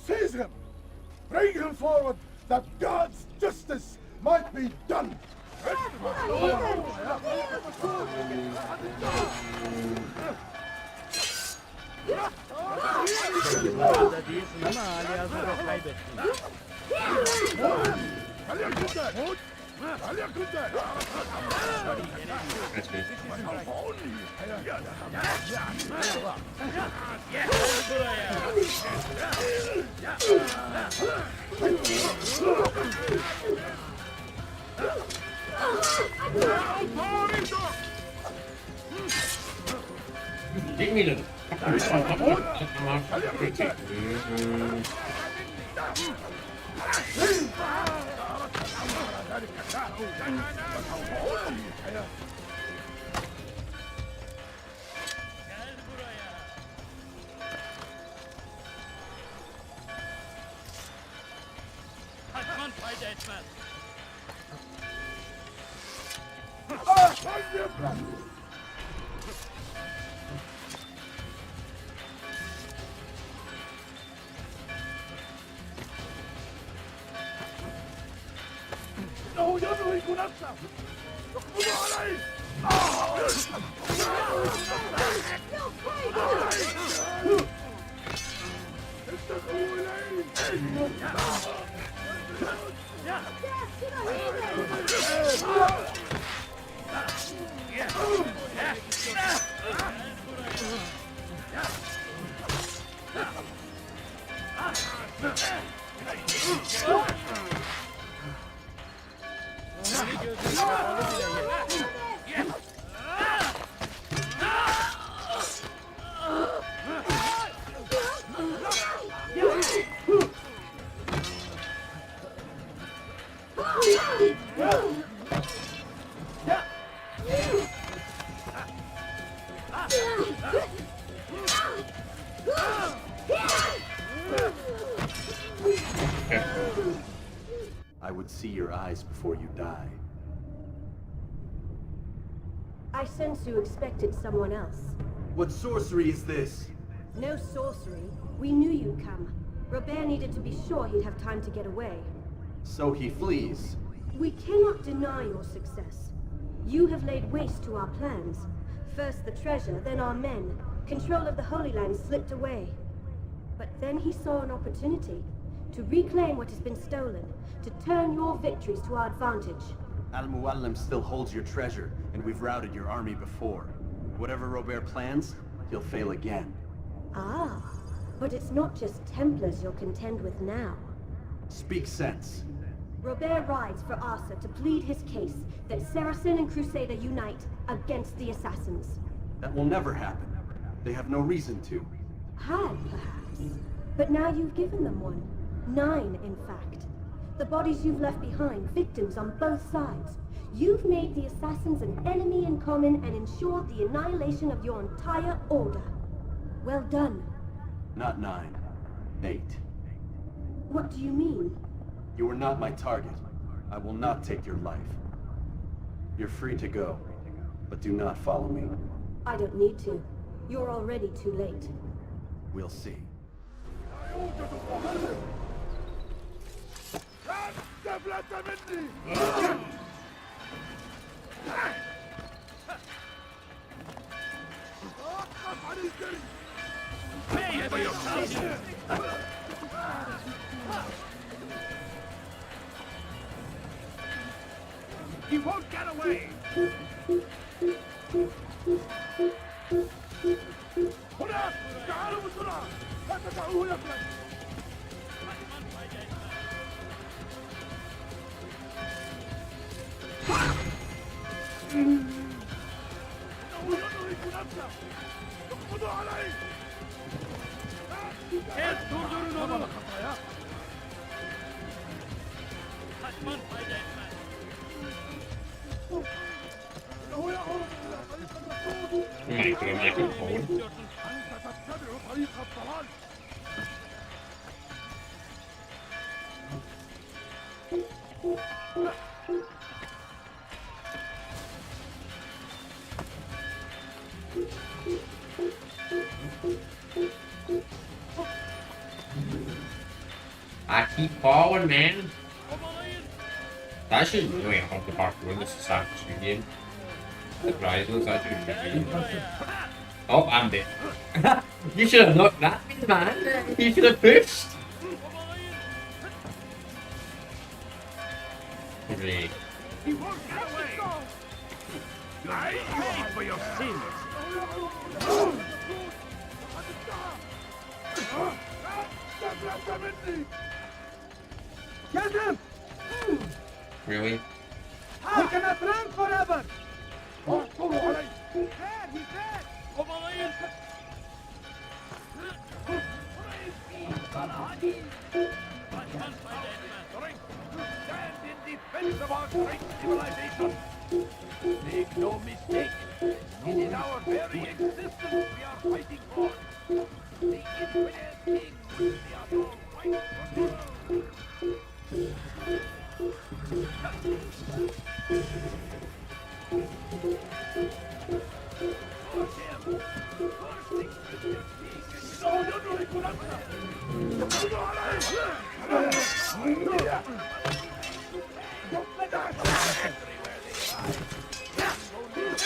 Speaker 6: Seize him! Bring him forward that God's justice might be done!
Speaker 17: Burada değilsin ama hali hazırda kaybettin.
Speaker 1: Leave me alone.
Speaker 17: Kaçman fayda etmez.
Speaker 3: إنه يدرك نفسه اقبضوا عليه اتقوا
Speaker 5: I would see your eyes before you die.
Speaker 20: I sense you expected someone else.
Speaker 5: What sorcery is this?
Speaker 20: No sorcery. We knew you'd come. Robert needed to be sure he'd have time to get away.
Speaker 5: So he flees.
Speaker 20: We cannot deny your success. You have laid waste to our plans. First the treasure, then our men. Control of the Holy Land slipped away. But then he saw an opportunity to reclaim what has been stolen, to turn your victories to our advantage.
Speaker 5: Al-Muallim still holds your treasure, and we've routed your army before. Whatever Robert plans, he'll fail again.
Speaker 20: Ah, but it's not just Templars you'll contend with now.
Speaker 5: Speak sense.
Speaker 20: Robert rides for Asa to plead his case that Saracen and Crusader unite against the Assassins.
Speaker 5: That will never happen. They have no reason to.
Speaker 20: Had, perhaps. But now you've given them one. 9, in fact. The bodies you've left behind, victims on both sides. You've made the Assassins an enemy in common and ensured the annihilation of your entire order. Well done.
Speaker 5: Not 9. 8.
Speaker 20: What do you mean?
Speaker 5: You are not my target. I will not take your life. You're free to go, but do not follow me.
Speaker 20: I don't need to. You're already too late.
Speaker 5: We'll see.
Speaker 3: He won't get away! هناك! تعالوا بسرعة! لا تدعوه يفلت! إنه يدرك نفسه! اقبضوا عليه!
Speaker 17: Durdurun onu! Kaçman fayda etmez.
Speaker 1: I keep forward, man. actually really hard to parkour in this Assassin's Creed game. Surprisingly, it's actually really good. Oh, I'm dead. You should have knocked that me, man. You should have pushed. Great.
Speaker 14: I pay for your sins.
Speaker 3: Get him!
Speaker 1: Really?
Speaker 3: He cannot run forever! He's dead! He's dead!
Speaker 14: Stand in defense of our great civilization. Make no mistake, it is our very existence we are fighting for. The infidel king, the Abdul fight for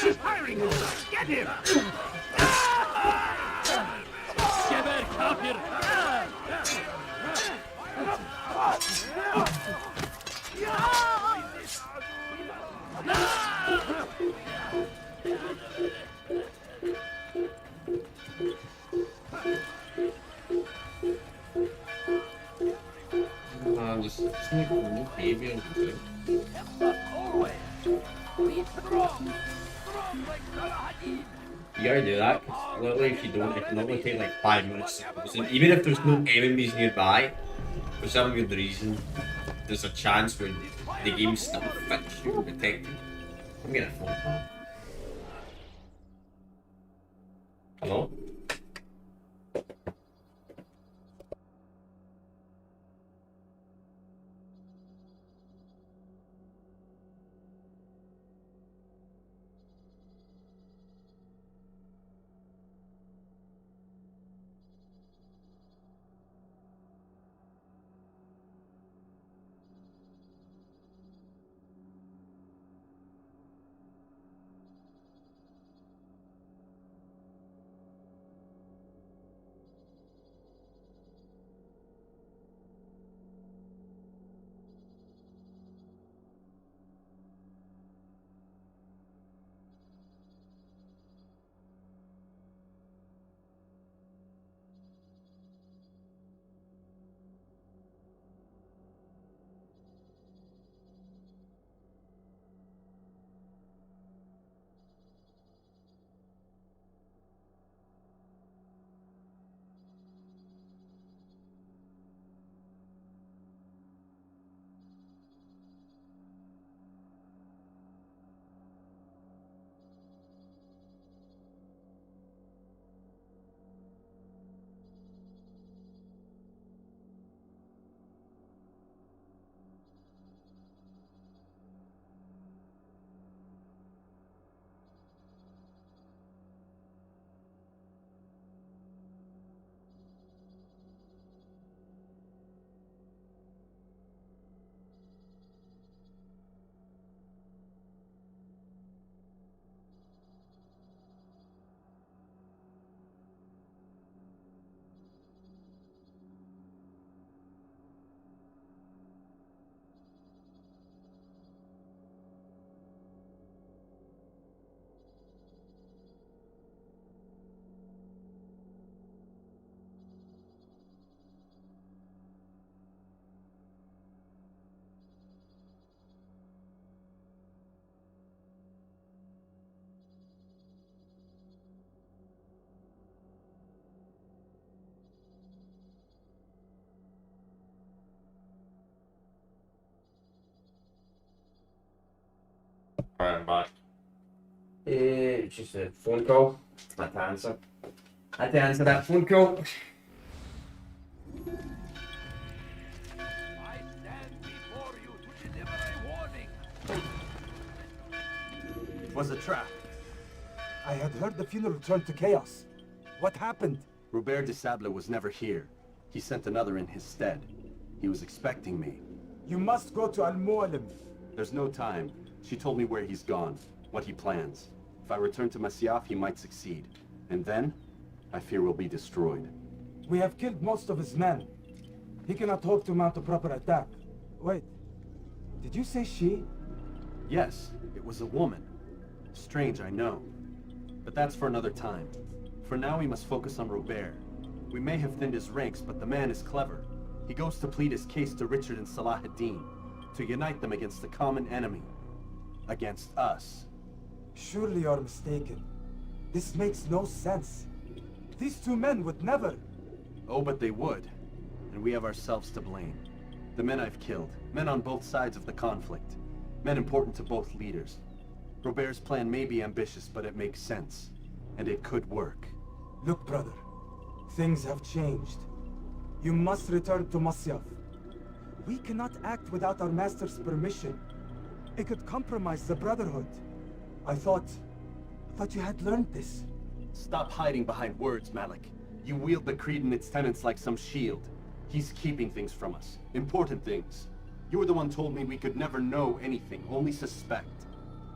Speaker 3: He's firing! Get him!
Speaker 17: Geber kafir!
Speaker 1: Just make a new baby and do it. You gotta do that, because literally if you don't, it can only take like 5 minutes to close. And even if there's no enemies nearby, for some good reason, there's a chance where the game still fits you and protect you. I'm getting a phone call. Hello? Alright, I'm back. It's just a phone call. I had to answer. I had to answer that phone call.
Speaker 16: It was a trap. I had heard the funeral turned to chaos. What happened?
Speaker 5: Robert de Sable was never here. He sent another in his stead. He was expecting me.
Speaker 16: You must go to Al-Mu'alim.
Speaker 5: There's no time. She told me where he's gone, what he plans. If I return to Masyaf, he might succeed. And then, I fear we'll be destroyed.
Speaker 16: We have killed most of his men. He cannot hope to mount a proper attack. Wait, did you say she?
Speaker 5: Yes, it was a woman. Strange, I know. But that's for another time. For now, we must focus on Robert. We may have thinned his ranks, but the man is clever. He goes to plead his case to Richard and Salah ad-Din, to unite them against the common enemy. Against us.
Speaker 16: Surely you're mistaken. This makes no sense. These two men would never...
Speaker 5: Oh, but they would. And we have ourselves to blame. The men I've killed, men on both sides of the conflict. Men important to both leaders. Robert's plan may be ambitious, but it makes sense. And it could work.
Speaker 16: Look, brother. Things have changed. You must return to Masyaf. We cannot act without our master's permission. It could compromise the Brotherhood. I thought you had learned this.
Speaker 5: Stop hiding behind words, Malik. You wield the Creed and its tenets like some shield. He's keeping things from us. Important things. You were the one told me we could never know anything, only suspect.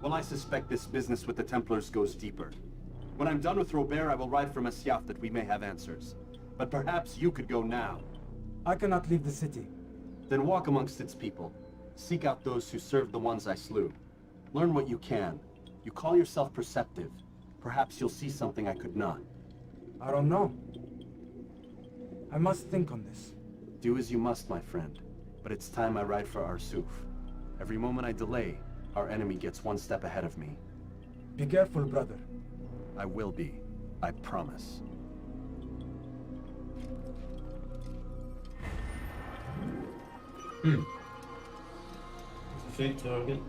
Speaker 5: Well, I suspect this business with the Templars goes deeper. When I'm done with Robert, I will ride for Masyaf that we may have answers. But perhaps you could go now.
Speaker 16: I cannot leave the city.
Speaker 5: Then walk amongst its people. Seek out those who served the ones I slew. Learn what you can. You call yourself perceptive. Perhaps you'll see something I could not.
Speaker 16: I don't know. I must think on this.
Speaker 5: Do as you must, my friend. But it's time I ride for Arsuf. Every moment I delay, our enemy gets one step ahead of me.
Speaker 16: Be careful, brother.
Speaker 5: I will be. I promise.
Speaker 1: Fake target.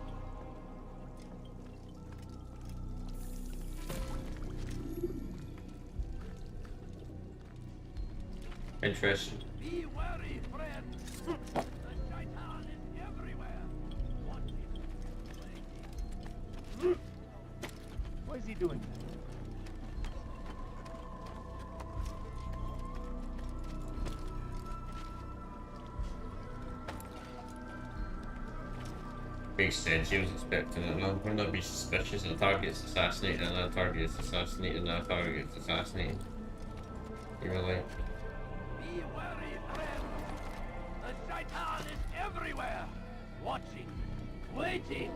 Speaker 1: Interesting.
Speaker 14: Be wary, friend. The shaitan is everywhere. Watch him.
Speaker 15: What is he doing?
Speaker 1: Makes sense, he was expecting it. No, would not be suspicious of the target's assassinated, another target is assassinated, another target is assassinated. You were like...
Speaker 14: Be wary, friend. The shaitan is everywhere. Watching. Waiting.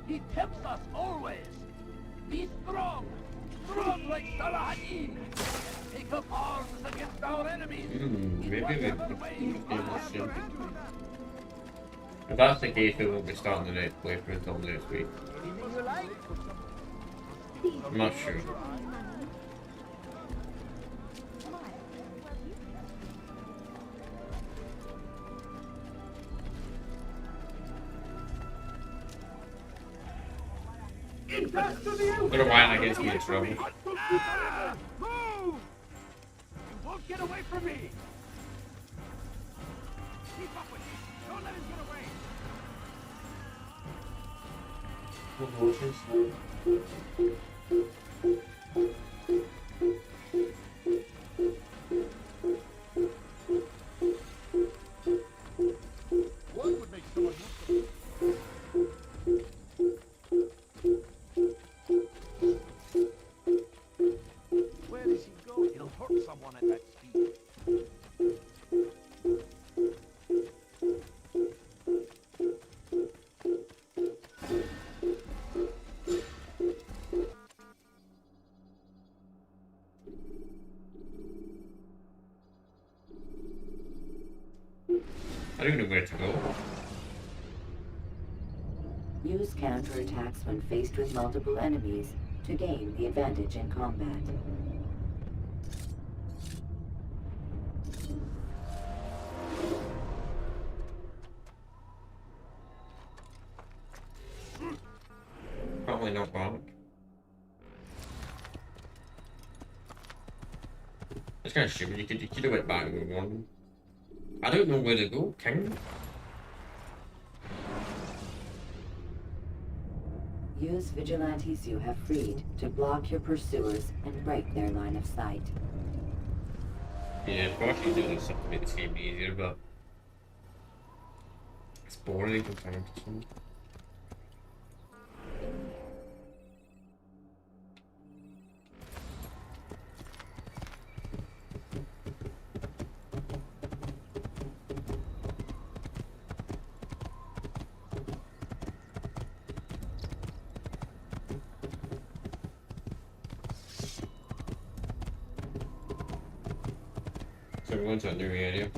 Speaker 14: He tempts us always. Be strong. Strong like Salah ad-Din. Take up arms against our enemies.
Speaker 1: Maybe we could. If that's the case, we won't be starting the next playthrough until next week. I'm not sure. I don't know why that gets me in trouble.
Speaker 14: Move! You won't get away from me. Keep up with me. Don't let him get away.
Speaker 15: What would make someone
Speaker 14: Where does he go? He'll hurt someone at that speed.
Speaker 1: I don't know where to go.
Speaker 2: Use counterattacks when faced with multiple enemies to gain the advantage in combat.
Speaker 1: Probably not back. It's kind of stupid. You could have went back and won. I don't know where to go, King.
Speaker 2: Use vigilantes you have freed to block your pursuers and break their line of sight.
Speaker 1: Yeah, probably do this stuff to make this game easier, but it's boring compared to some. So we're going to a new area.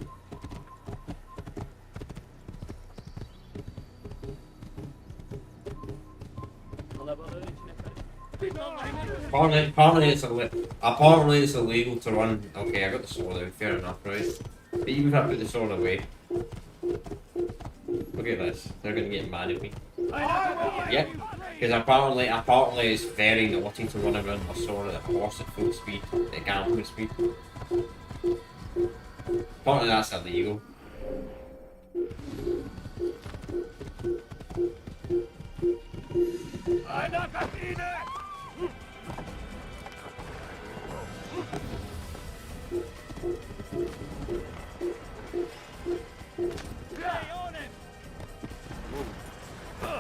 Speaker 1: Apparently it's illegal to run. Okay, I got the sword out, fair enough, right? But even if I put the sword away. Look at this. They're gonna get mad at me. Yep. Because apparently it's very naughty to run around with a sword at a horse at full speed, at galloping speed. Apparently that's illegal.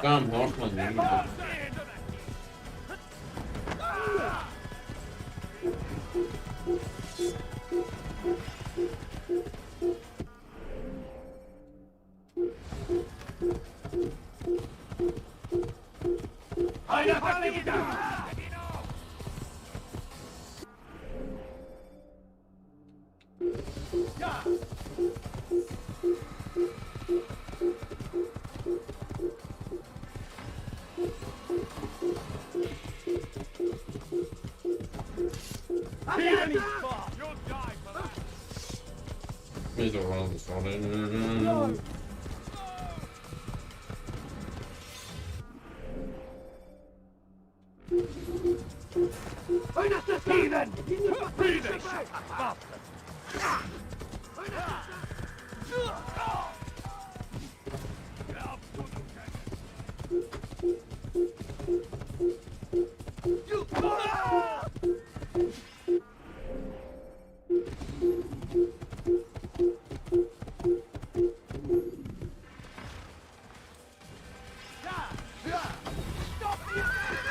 Speaker 1: Damn horseman, man. Please don't run this one. No.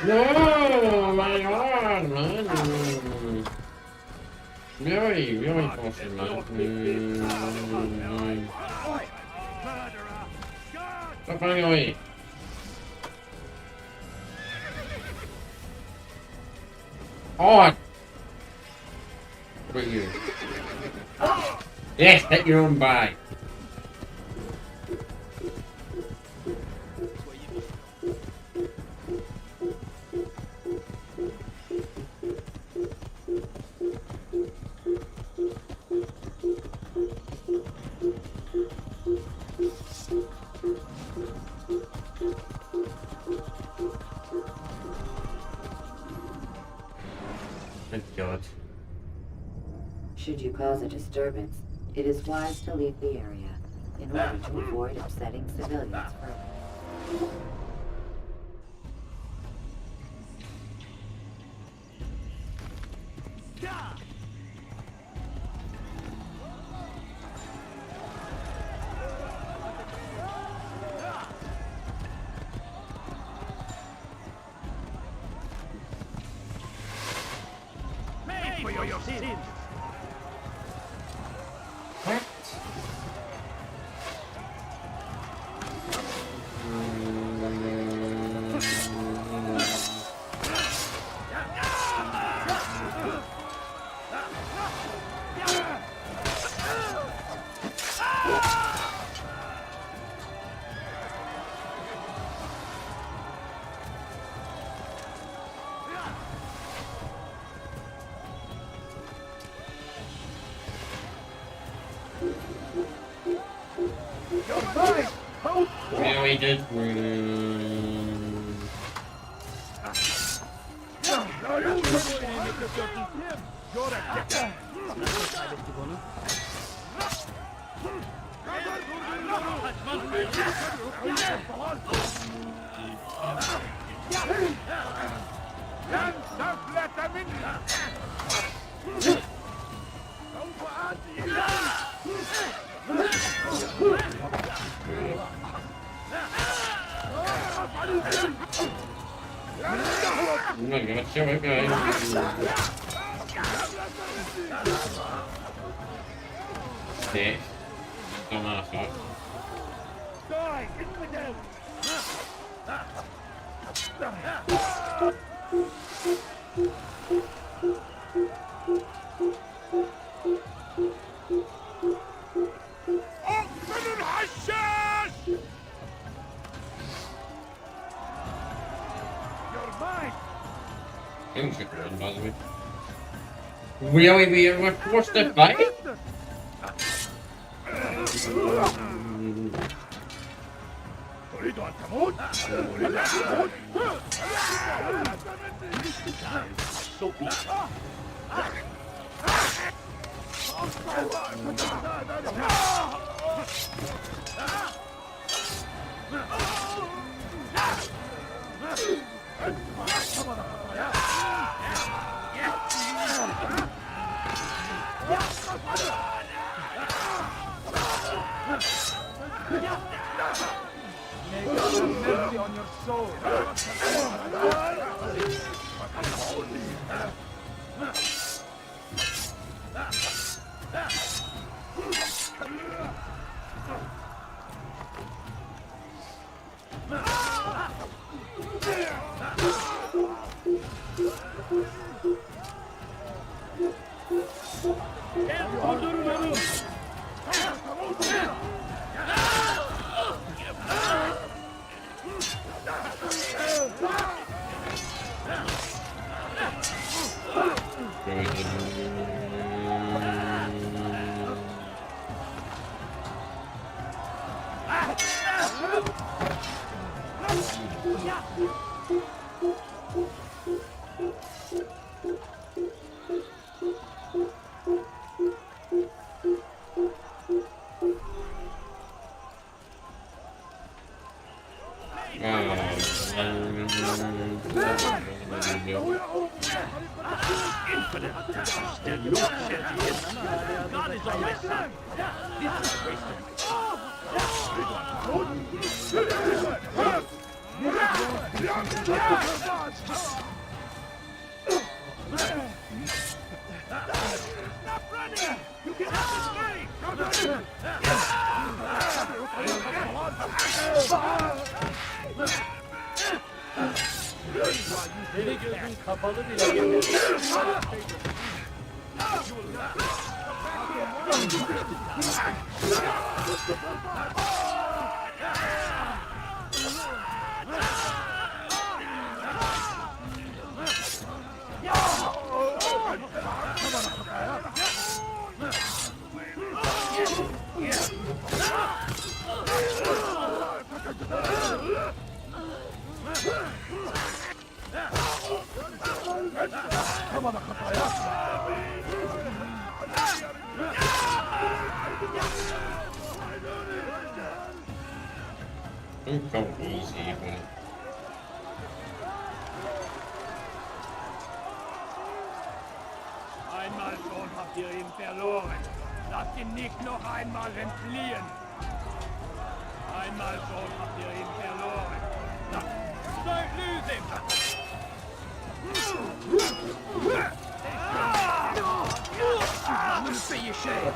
Speaker 1: No, my God, man. Very, very cautious, man. Stop running away. On! What are you? Yes, take your own bag.
Speaker 2: Should you cause a disturbance, it is wise to leave the area in order to avoid upsetting civilians further. Yeah, we did. I'm not gonna show it, guys. Sick. Don't know, so. Die! Hit me down!
Speaker 1: Things should run, by the way. Really, we were forced to fight?
Speaker 14: May God have mercy on your soul. Don't go easy, but... Einmal schon habt ihr ihn verloren. Lasst ihn nicht noch einmal entfliehen. Einmal schon habt ihr ihn verloren. Don't lose him! I'm gonna see you shame.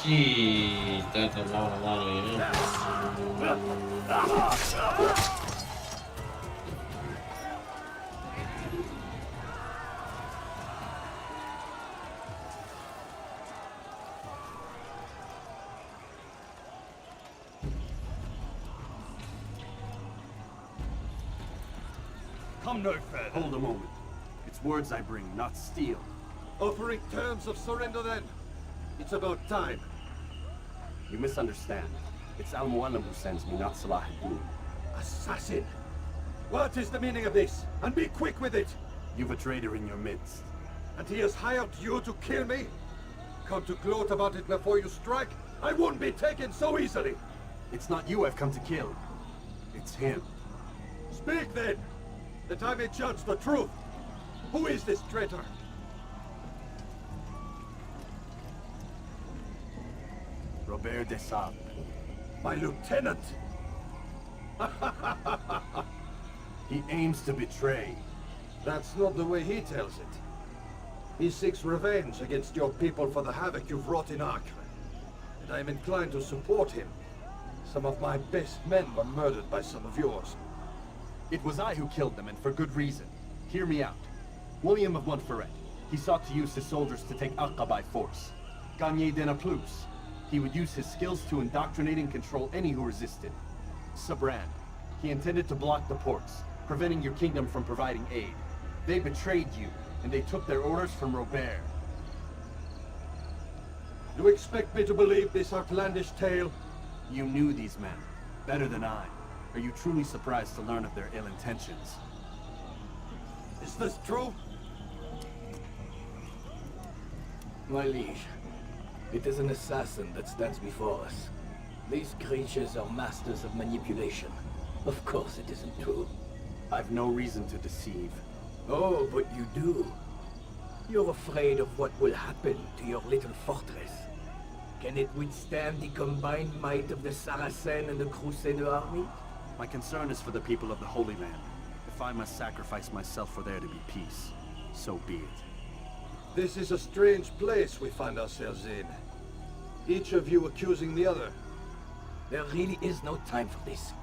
Speaker 1: Jeez, that's a lot of
Speaker 5: Come no further. Hold a moment. It's words I bring, not steel.
Speaker 3: Offering terms of surrender then. It's about time.
Speaker 5: You misunderstand. It's Al-Mualim who sends me, not Salah ad-Din.
Speaker 3: Assassin! What is the meaning of this? And be quick with it!
Speaker 5: You've a traitor in your midst.
Speaker 3: And he has hired you to kill me? Come to gloat about it before you strike? I won't be taken so easily!
Speaker 5: It's not you I've come to kill. It's him.
Speaker 3: Speak then! That I may judge the truth! Who is this traitor?
Speaker 5: Robert de Sable.
Speaker 15: My lieutenant!
Speaker 5: He aims to betray.
Speaker 15: That's not the way he tells it. He seeks revenge against your people for the havoc you've wrought in Acre. And I am inclined to support him. Some of my best men were murdered by some of yours.
Speaker 5: It was I who killed them, and for good reason. Hear me out. William of Montferrat. He sought to use his soldiers to take Acre by force. Gagné de Naplouse. He would use his skills to indoctrinate and control any who resisted. Sabran. He intended to block the ports, preventing your kingdom from providing aid. They betrayed you, and they took their orders from Robert.
Speaker 15: You expect me to believe this outlandish tale?
Speaker 5: You knew these men, better than I. Are you truly surprised to learn of their ill intentions?
Speaker 15: Is this true?
Speaker 18: My liege, it is an assassin that stands before us. These creatures are masters of manipulation. Of course it isn't true.
Speaker 5: I've no reason to deceive.
Speaker 18: Oh, but you do. You're afraid of what will happen to your little fortress. Can it withstand the combined might of the Saracen and the Crusader army?
Speaker 5: My concern is for the people of the Holy Land. If I must sacrifice myself for there to be peace, so be it.
Speaker 15: This is a strange place we find ourselves in. Each of you accusing the other.
Speaker 18: There really is no time for this.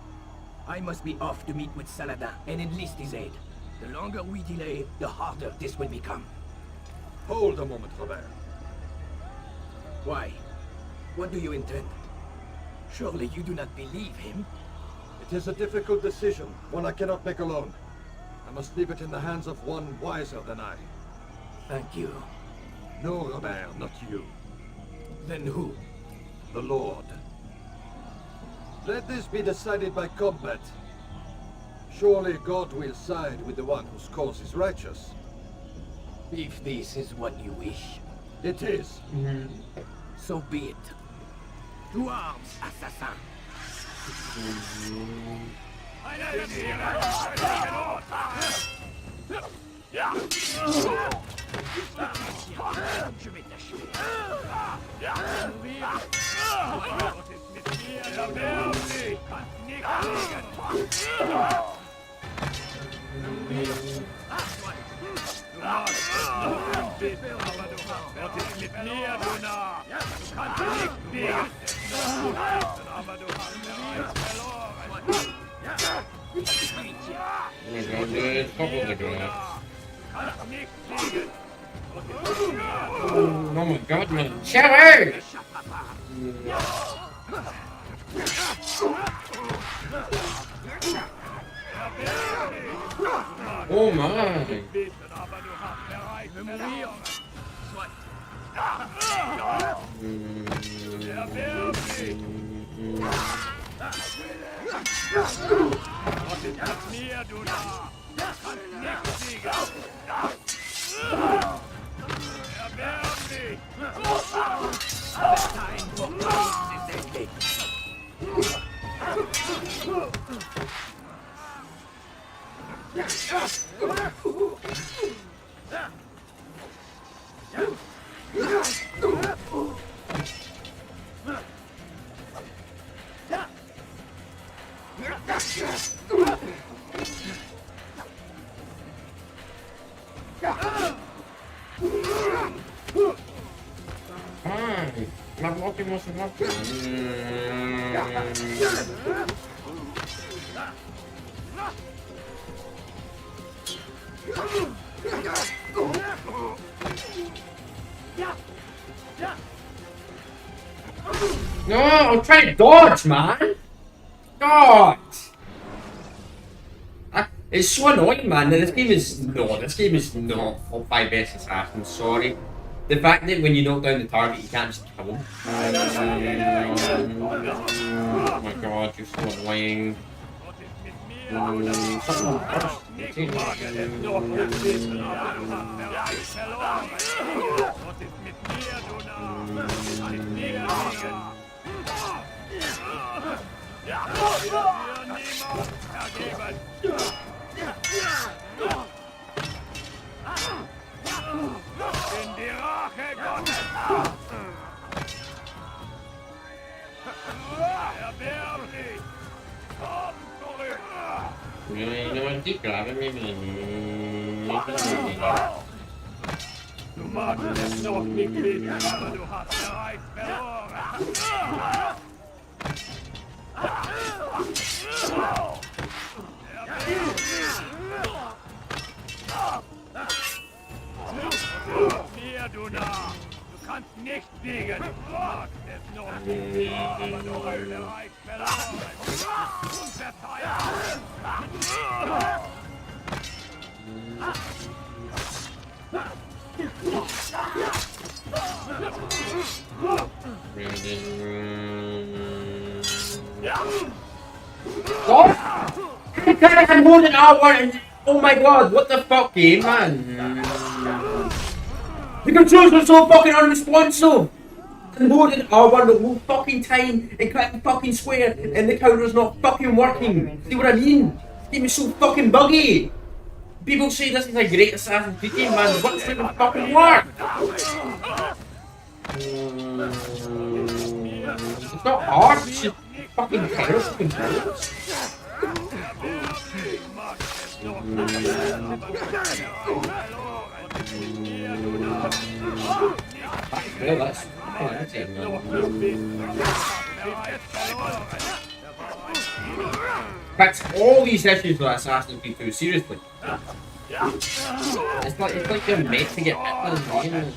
Speaker 18: I must be off to meet with Saladin and enlist his aid. The longer we delay, the harder this will become.
Speaker 15: Hold a moment, Robert.
Speaker 18: Why? What do you intend? Surely you do not believe him?
Speaker 15: It is a difficult decision, one I cannot make alone. I must leave it in the hands of one wiser than I.
Speaker 18: Thank you.
Speaker 15: No, Robert, not you.
Speaker 18: Then who?
Speaker 15: The Lord. Let this be decided by combat. Surely God will side with the one whose cause is righteous.
Speaker 18: If this is what you wish.
Speaker 15: It is.
Speaker 18: So be it. To arms, assassin!
Speaker 14: Je vais t'achever.
Speaker 1: Oh my god, man. Shower! Oh my! My blocking wasn't working. No, I'm trying to dodge, man. God. It's so annoying, man. This game is not for 5 best assassins. Sorry. The fact that when you knock down the target, you can't just kill him. Oh my god, you're so annoying.
Speaker 14: Du magst es noch nicht wissen, aber du hast bereits verloren. Mir, du Narr! Du kannst nicht fliegen! Du magst es noch nicht, aber du hast bereits verloren! Unverteilt!
Speaker 1: What? I had more than R1. Oh my god, what the fuck, game, man? The controls are so fucking unresponsive. And more than R1 the whole fucking time and clicking fucking square and the counter's not fucking working. See what I mean? This game is so fucking buggy. People say this is a great Assassin's Creed game, man. What's it even fucking work? It's not hard, it's just fucking terrible controls. Well, that's it, That's all these issues with Assassin's Creed 2, seriously. It's like you're meant to get hit with the game.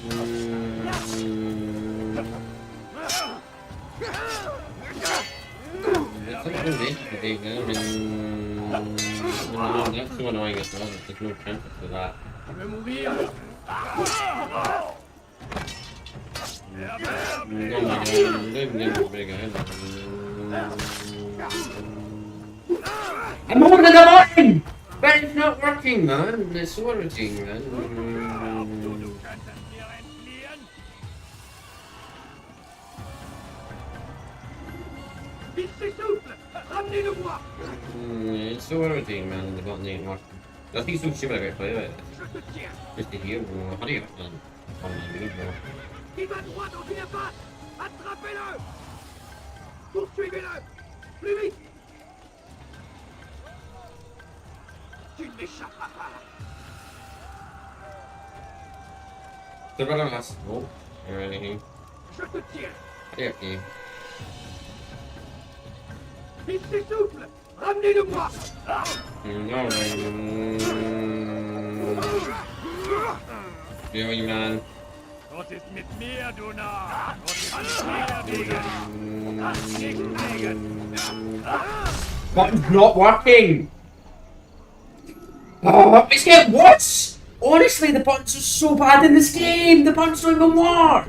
Speaker 1: It's like you're meant to be there, that's so annoying as well, there's no chance for that. I'm holding the button! But it's not working, man. It's working, man. It's so irritating, man. The button ain't working. I think it's so stupid I gotta play it. Just to hear, hurry up, man. Oh my god,
Speaker 14: Il va droit dans une impasse! Attrapez-le! Poursuivez-le! Plus vite! Tu ne m'échapperas pas!
Speaker 1: The runner has to go or anything.
Speaker 14: Je te tiens!
Speaker 1: Hurry up, game.
Speaker 14: Il s'essouffle! Ramenez-le-moi!
Speaker 1: No, really, man.
Speaker 14: Was ist mit mir, du Narr? Was kannst mir wegen? Du kannst nicht wegen!
Speaker 1: Button's not working! Oh, it's getting worse! Honestly, the buttons are so bad in this game! The buttons don't even work!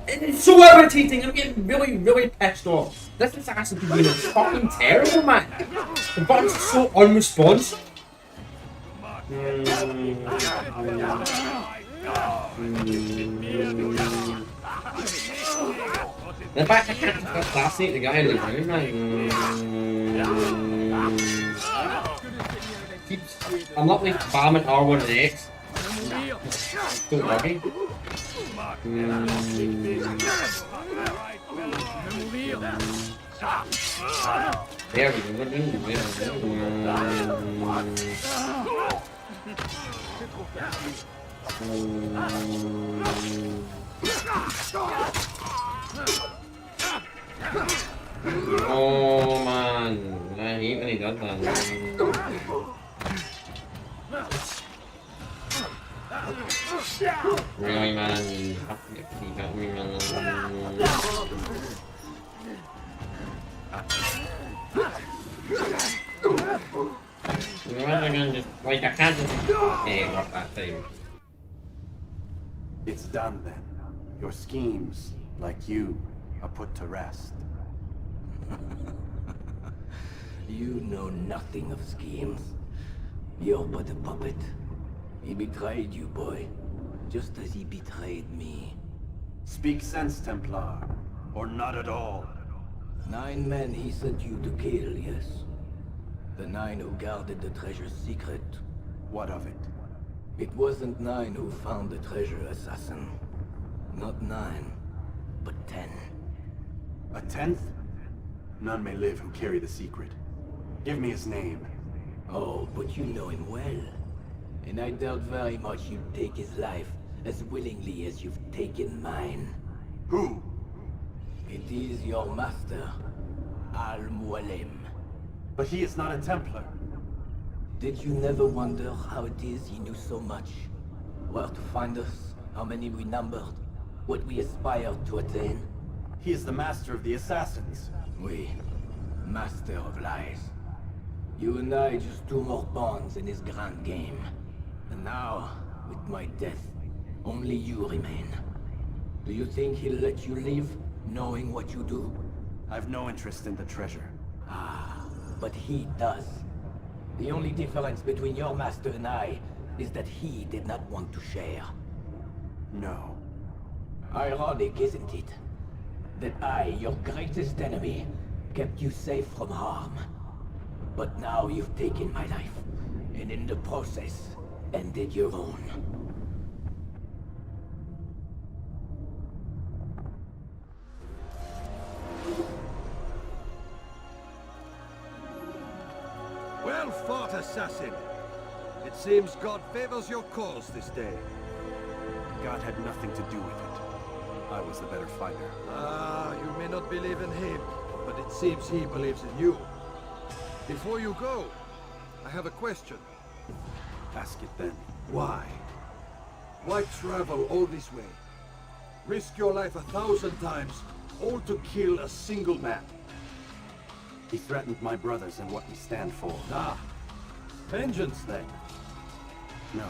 Speaker 1: It's so irritating, I'm getting really, really pissed off. This Assassin's Creed is fucking terrible, man! The buttons are so unresponsive! In fact, I can't assassinate the guy in the ground, man. I'm not like spamming R1 and X. Don't worry. There we go. Oh man, I hate when he does that. Really, man, you got me, man. I can just, like, I can't just work that thing.
Speaker 5: It's done then. Your schemes, like you, are put to rest.
Speaker 18: You know nothing of schemes. You're but a puppet. He betrayed you, boy. Just as he betrayed me.
Speaker 5: Speak sense, Templar. Or not at all.
Speaker 18: 9 men he sent you to kill, yes? The 9 who guarded the treasure's secret.
Speaker 5: What of it?
Speaker 18: It wasn't 9 who found the treasure, assassin. Not 9, but 10.
Speaker 5: A 10th? None may live who carry the secret. Give me his name.
Speaker 18: Oh, but you know him well. And I doubt very much you'd take his life as willingly as you've taken mine.
Speaker 5: Who?
Speaker 18: It is your master, Al-Mualim.
Speaker 5: But he is not a Templar.
Speaker 18: Did you never wonder how it is he knew so much? Where to find us, how many we numbered, what we aspired to attain?
Speaker 5: He is the master of the assassins.
Speaker 18: We, master of lies. You and I just two more pawns in his grand game. And now, with my death, only you remain. Do you think he'll let you live, knowing what you do?
Speaker 5: I've no interest in the treasure.
Speaker 18: Ah, but he does. The only difference between your master and I is that he did not want to share.
Speaker 5: No.
Speaker 18: Ironic, isn't it? That I, your greatest enemy, kept you safe from harm. But now you've taken my life, and in the process, ended your own.
Speaker 15: Well fought, assassin. It seems God favors your cause this day.
Speaker 5: God had nothing to do with it. I was the better fighter.
Speaker 15: Ah, you may not believe in him, but it seems he believes in you. Before you go, I have a question.
Speaker 5: Ask it then.
Speaker 15: Why? Why travel all this way? Risk your life 1,000 times, all to kill a single man.
Speaker 5: He threatened my brothers and what we stand for.
Speaker 15: Ah, vengeance then.
Speaker 5: No,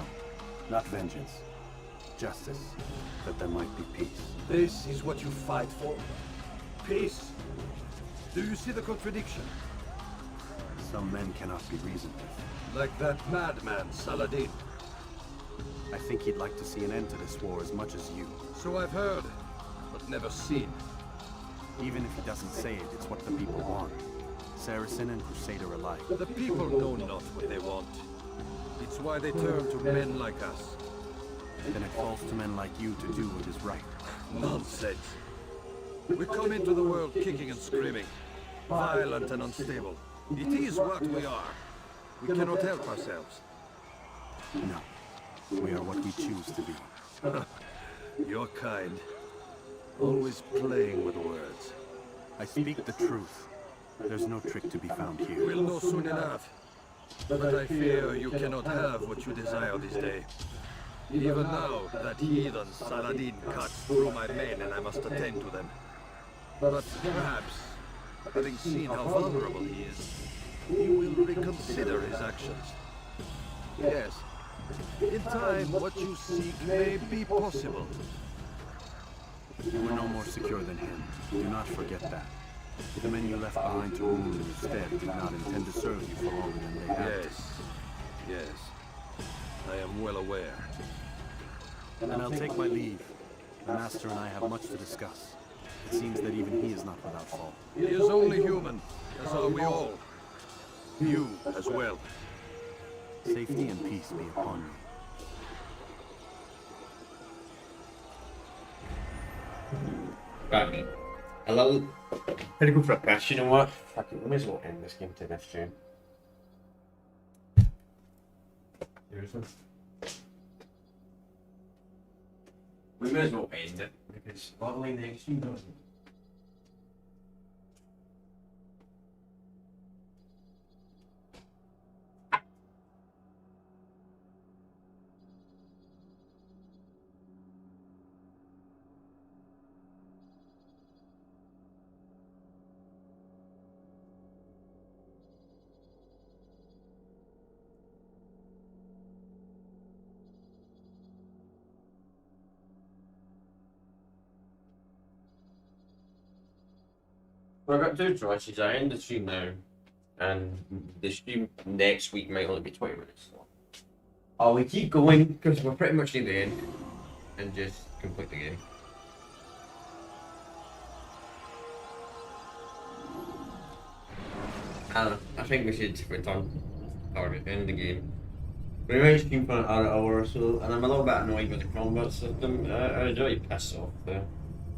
Speaker 5: not vengeance. Justice, that there might be peace.
Speaker 15: This is what you fight for? Peace? Do you see the contradiction?
Speaker 5: Some men cannot be reasoned with.
Speaker 15: Like that madman, Saladin.
Speaker 5: I think he'd like to see an end to this war as much as you.
Speaker 15: So I've heard, but never seen.
Speaker 5: Even if he doesn't say it, it's what the people want. Saracen and Crusader alike.
Speaker 15: The people know not what they want. It's why they turn to men like us.
Speaker 5: Then it falls to men like you to do what is right.
Speaker 15: Nonsense. We come into the world kicking and screaming, violent and unstable. It is what we are. We cannot help ourselves.
Speaker 5: No. We are what we choose to be.
Speaker 15: Your kind. Always playing with words.
Speaker 5: I speak the truth. There's no trick to be found here.
Speaker 15: We'll know soon enough. But I fear you cannot have what you desire this day. Even now, that heathen Saladin cuts through my men and I must attend to them. But perhaps, having seen how vulnerable he is, he will reconsider his actions. Yes, in time what you seek may be possible.
Speaker 5: You were no more secure than him. Do not forget that. The men you left behind to rule instead did not intend to serve you for longer than they had.
Speaker 15: Yes. I am well aware.
Speaker 5: And I'll take my leave. The Master and I have much to discuss. It seems that even he is not without fault.
Speaker 15: He is only human, as are we all. You as well.
Speaker 5: Safety and peace be upon you.
Speaker 1: Right. Hello. Gonna go for a piss, you know what? Fuck it, we may as well end this game to this tune. Seriously? We may as well end it, because probably next stream doesn't. Well, I've got two choices. I end the stream now, and the stream next week might only be 20 minutes long. Or we keep going, because we're pretty much near the end, and just complete the game. I don't know. I think we should return or end the game. We might stream for an hour or so, and I'm a little bit annoyed with the combat system. I was really pissed off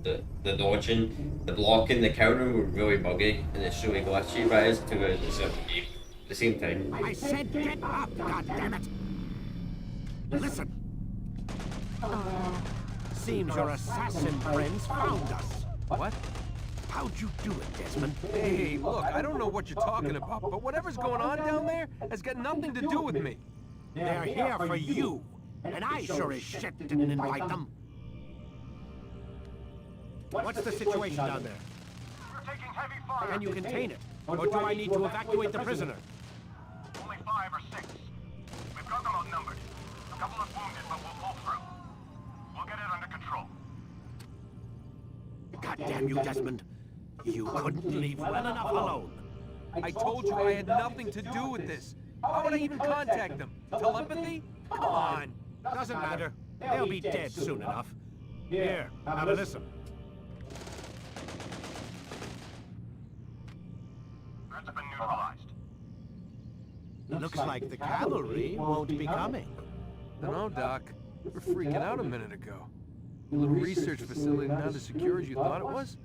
Speaker 1: the dodging, the blocking, the countering were really buggy, and it's really glitchy, but it is 2017 game. the same time.
Speaker 14: I said get up, goddammit! Listen. Seems your assassin friends found us.
Speaker 7: What?
Speaker 14: How'd you do it, Desmond?
Speaker 7: Hey, look, I don't know what you're talking about, but whatever's going on down there has got nothing to do with me.
Speaker 14: They're here for you, and I sure as shit didn't invite them. What's the situation down there?
Speaker 21: We're taking heavy fire.
Speaker 14: Can you contain it? Or do I need to evacuate the prisoner?
Speaker 21: Only 5 or 6. We've got them outnumbered. A couple of wounded, but we'll pull through. We'll get it under control.
Speaker 14: God damn you, Desmond. You couldn't leave well enough alone.
Speaker 7: I told you I had nothing to do with this. How would I even contact them? Telepathy?
Speaker 14: Come on. Doesn't matter. They'll be dead soon enough. Here, have a listen.
Speaker 21: Threats have been neutralized.
Speaker 14: Looks like the cavalry won't be coming.
Speaker 7: I don't know, Doc. We were freaking out a minute ago. The little research facility not as secure as you thought it was?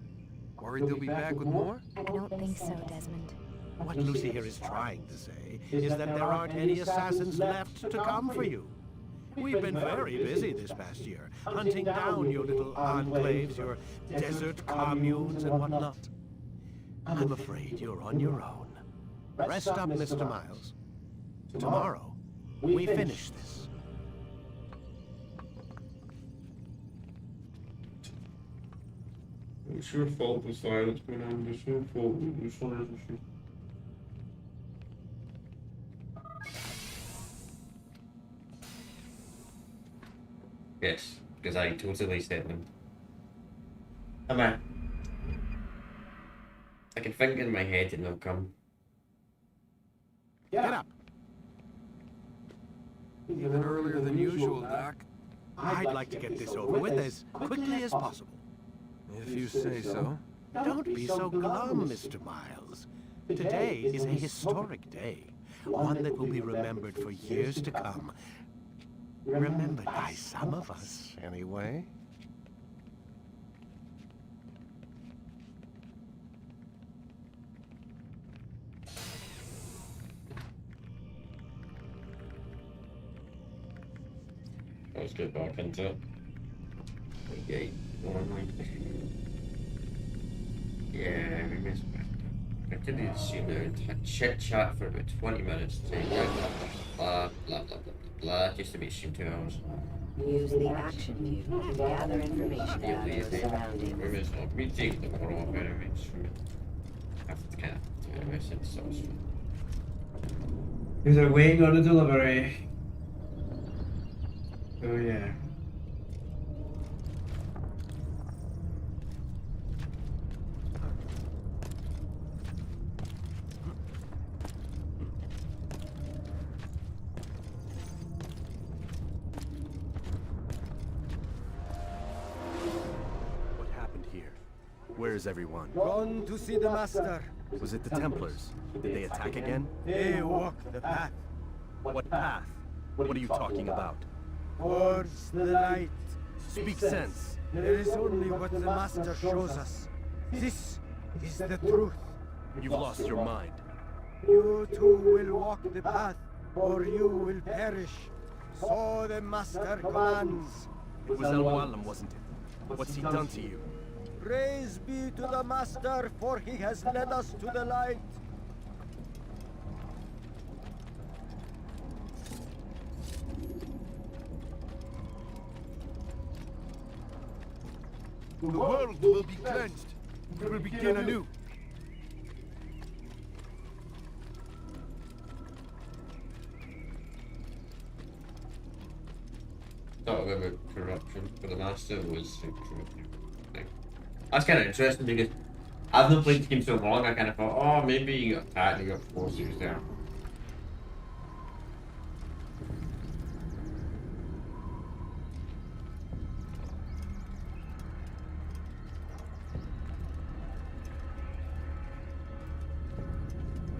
Speaker 7: Worried they'll be back with more?
Speaker 13: I don't think so, Desmond.
Speaker 14: What Lucy here is trying to say is that there aren't any assassins left to come for you. We've been very busy this past year, hunting down your little enclaves, your desert communes and whatnot. I'm afraid you're on your own. Rest up, Mr. Miles. Tomorrow, we finish this.
Speaker 1: It's your fault the silence went on. It's your fault. It's your fault. Yes, because I totally said them. Come on. I can think in my head and they'll come.
Speaker 14: Get up.
Speaker 7: Even earlier than usual, Doc.
Speaker 14: I'd like to get this over with as quickly as possible.
Speaker 7: If you say so.
Speaker 14: Don't be so glum, Mr. Miles. Today is a historic day, one that will be remembered for years to come. Remembered by some of us, anyway.
Speaker 1: Let's get back into it. Okay. Yeah, we missed back. I didn't assume they would chit chat for about 20 minutes to blah blah blah blah blah just to make it seem 2 hours.
Speaker 2: Use the action view to gather information about your surroundings.
Speaker 1: We missed off. We take the water off anyway. After the cat. Anyway, since so it's fine. Because they're waiting on a delivery. Oh yeah.
Speaker 5: Where is everyone?
Speaker 18: Gone to see the Master.
Speaker 5: Was it the Templars? Did they attack again?
Speaker 18: They walk the path.
Speaker 5: What path? What are you talking about?
Speaker 18: Towards the light.
Speaker 5: Speak sense.
Speaker 18: There is only what the Master shows us. This is the truth.
Speaker 5: You've lost your mind.
Speaker 18: You too will walk the path, or you will perish. So the Master commands.
Speaker 5: It was Al-Wallam, wasn't it? What's he done to you?
Speaker 18: Praise be to the Master, for he has led us to the light.
Speaker 14: The world will be cleansed. We will begin anew.
Speaker 1: Thought about corruption for the Master was corruption. That's kind of interesting because I've not played the game so long. I kind of thought, oh, maybe you got attacked and you got forced to use there.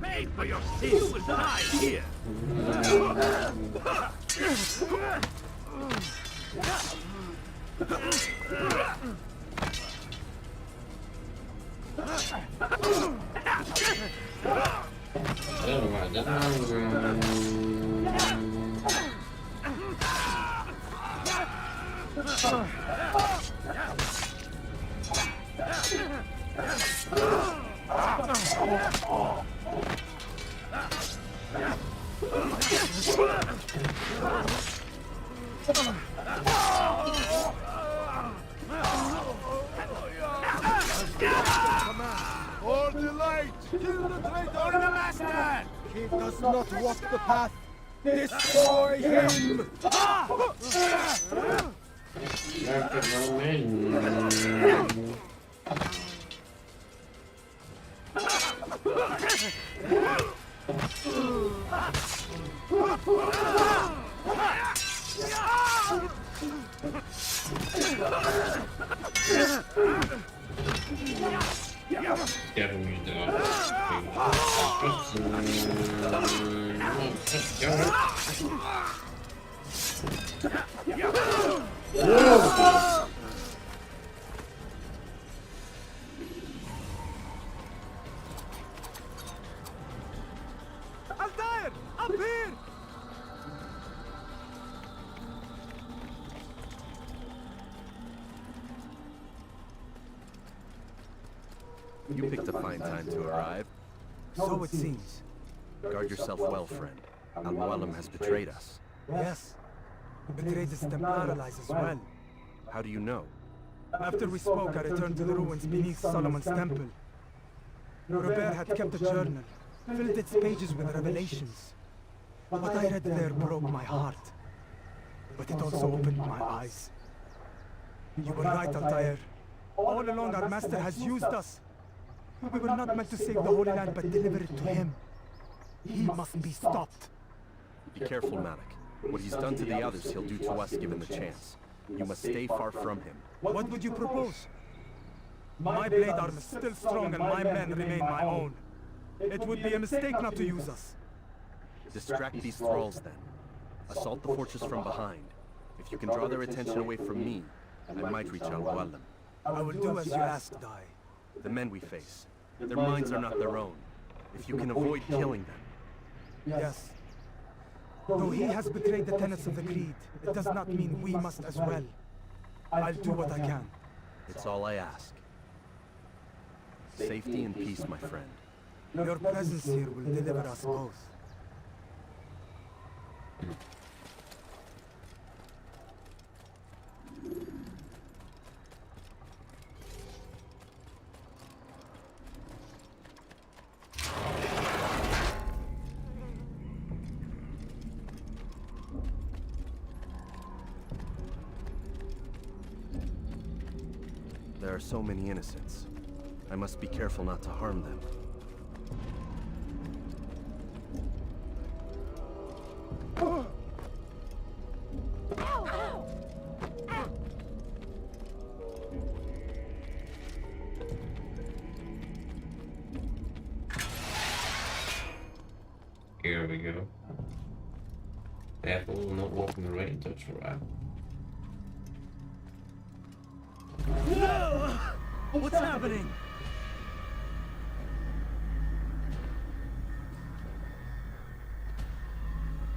Speaker 14: Pay for your sins. You will die here.
Speaker 1: I don't know why I
Speaker 14: For delight! Kill the traitor! For the master! He does not walk the path. Destroy him! Altair! Up here!
Speaker 5: You picked a fine time to arrive.
Speaker 16: So it seems.
Speaker 5: Guard yourself well, friend. Al-Mualim has betrayed us.
Speaker 16: Yes. He betrayed the Templar allies as well.
Speaker 5: How do you know?
Speaker 16: After we spoke, I returned to the ruins beneath Solomon's temple. Robert had kept a journal, filled its pages with revelations. What I read there broke my heart. But it also opened my eyes. You were right, Altair. All along our master has used us. We were not meant to save the Holy Land, but deliver it to him. He must be stopped.
Speaker 5: Be careful, Malik. What he's done to the others, he'll do to us given the chance. You must stay far from him.
Speaker 16: What would you propose? My blade arm is still strong and my men remain my own. It would be a mistake not to use us.
Speaker 5: Distract these thralls then. Assault the fortress from behind. If you can draw their attention away from me, I might reach Al-Mualim.
Speaker 16: I will do as you ask, Dai.
Speaker 5: The men we face, their minds are not their own. If you can avoid killing them.
Speaker 16: Yes. Though he has betrayed the tenets of the Creed, it does not mean we must as well. I'll do what I can.
Speaker 5: It's all I ask. Safety and peace, my friend.
Speaker 16: Your presence here will deliver us both.
Speaker 5: There are so many innocents. I must be careful not to harm them.
Speaker 1: Here we go. Careful, not walk in the rain, touch right.
Speaker 14: No! What's happening?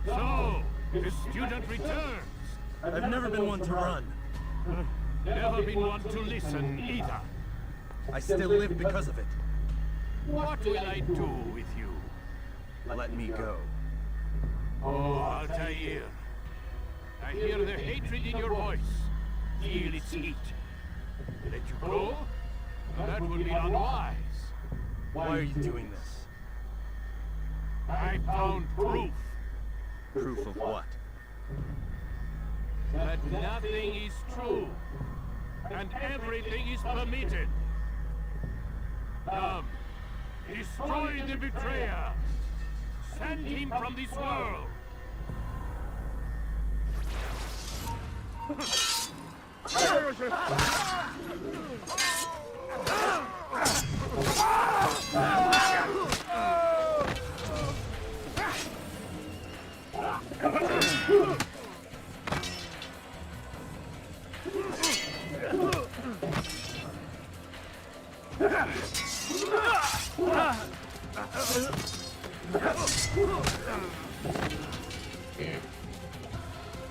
Speaker 21: So, the student returns.
Speaker 14: I've never been one to run.
Speaker 21: Never been one to listen either.
Speaker 14: I still live because of it.
Speaker 21: What will I do with you?
Speaker 5: Let me go.
Speaker 21: Oh, Altair. I hear the hatred in your voice. Feel its heat. Let you go? That would be unwise.
Speaker 14: Why are you doing this?
Speaker 21: I found proof.
Speaker 5: Proof of what?
Speaker 21: That nothing is true. And everything is permitted. Come. Destroy the betrayer. Send him from this world.
Speaker 1: Yeah.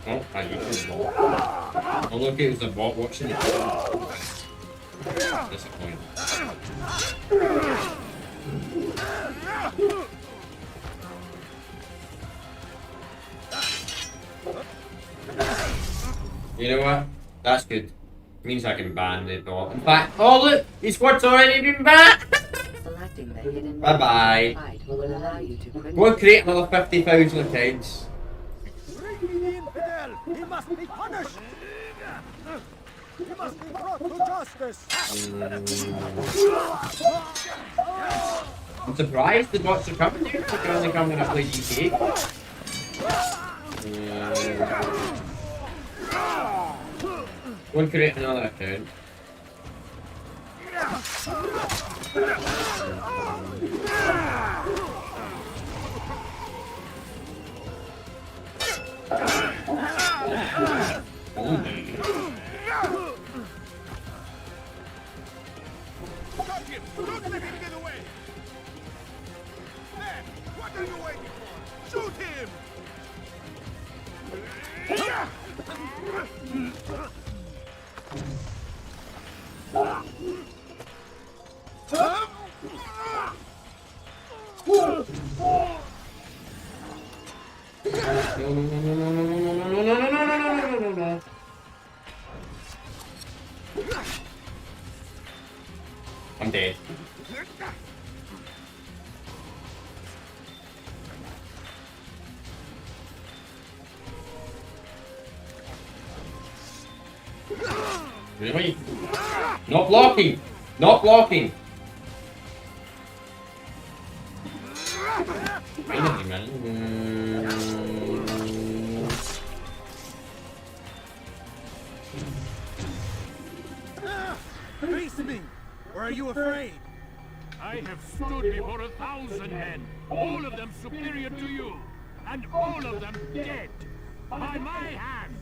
Speaker 1: Oh, I used the bot. Oh look, it was the bot watching it. Disappointing. You know what? That's good. Means I can ban the bot. In fact, oh look! His squad's already been banned!
Speaker 2: Selecting the hidden
Speaker 1: Bye bye.
Speaker 2: fight will allow you to quickly...
Speaker 1: Go and create another 50,000 accounts.
Speaker 14: He must be punished! He must be brought to justice!
Speaker 1: I'm surprised the bots are coming here. They can only come when I play GTA. Go and create another account.
Speaker 14: Got him! Don't let him get away! There! What are you waiting for? Shoot him!
Speaker 1: No. I'm dead. Really? Not blocking! Not blocking! Finally, man.
Speaker 14: Face me! Or are you afraid?
Speaker 21: I have stood before 1,000 men, all of them superior to you, and all of them dead by my hand.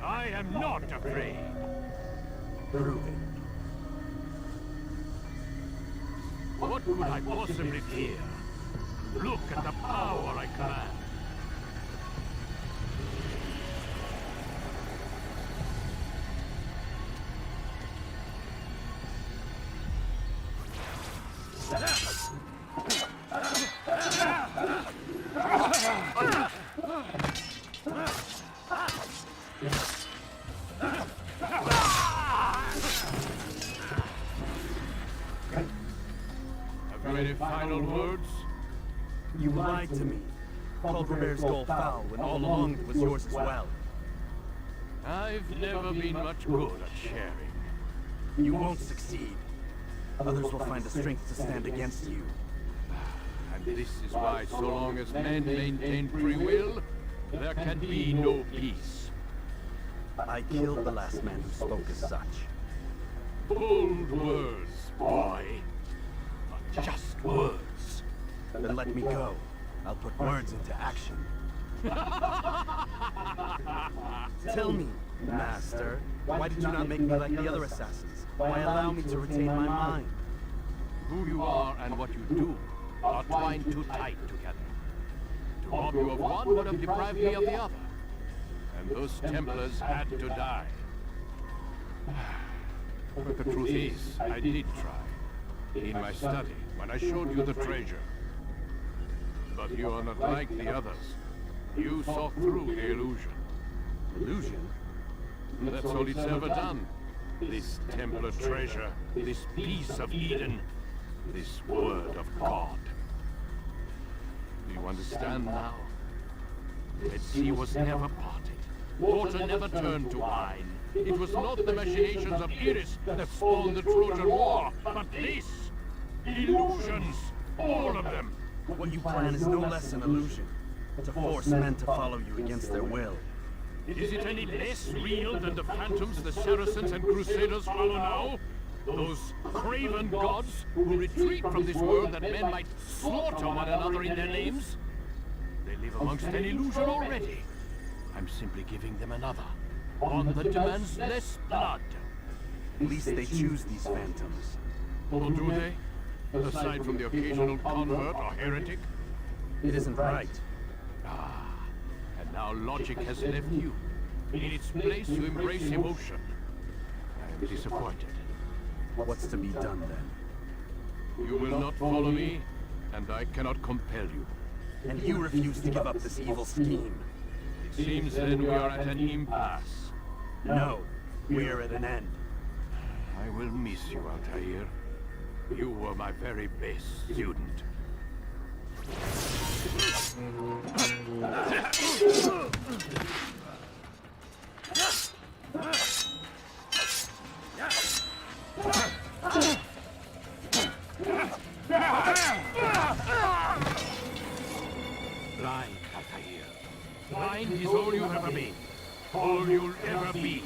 Speaker 21: I am not afraid.
Speaker 14: Prove it.
Speaker 21: What could I possibly fear? Look at the power I command. Have you any final words?
Speaker 5: You lied to me. Called Robert's goal foul when all along it was yours as well.
Speaker 21: I've never been much good at sharing.
Speaker 5: You won't succeed. Others will find the strength to stand against you.
Speaker 21: And this is why, so long as men maintain free will, there can be no peace.
Speaker 5: I killed the last man who spoke as such.
Speaker 21: Bold words, boy. But just words.
Speaker 5: Then let me go. I'll put words into action. Tell me, Master, why did you not make me like the other assassins? Why allow me to retain my mind?
Speaker 21: Who you are and what you do are twined too tight together. To rob you of one would have deprived me of the other. And those Templars had to die. But the truth is, I did try. In my study, when I showed you the treasure. But you are not like the others. You saw through the illusion.
Speaker 5: Illusion?
Speaker 21: That's all it's ever done. This Templar treasure, this piece of Eden, this word of God. Do you understand now? Red Sea was never parted. Water never turned to wine. It was not the machinations of Iris that spawned the Trojan War, but this! Illusions! All of them!
Speaker 5: What you plan is no less an illusion. To force men to follow you against their will.
Speaker 21: Is it any less real than the phantoms the Saracens and Crusaders follow now? Those craven gods who retreat from this world that men might slaughter one another in their names? They live amongst an illusion already. I'm simply giving them another. One that demands less blood.
Speaker 5: At least they choose these phantoms.
Speaker 21: Or do they? Aside from the occasional convert or heretic?
Speaker 5: It isn't right.
Speaker 21: Ah, and now logic has left you. In its place, you embrace emotion. I am disappointed.
Speaker 5: What's to be done then?
Speaker 21: You will not follow me, and I cannot compel you.
Speaker 5: And you refuse to give up this evil scheme.
Speaker 21: It seems then we are at an impasse.
Speaker 5: No, we're at an end.
Speaker 21: I will miss you, Altair. You were my very best student. Blind, Altair. Blind is all you've ever been. All you'll ever be.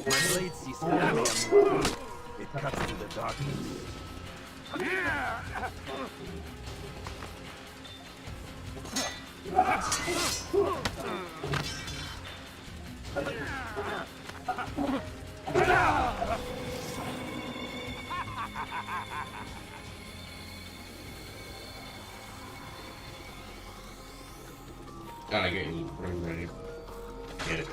Speaker 5: My blade sees adamantium. It cuts through the darkness.
Speaker 1: Gotta get you ready. Get it.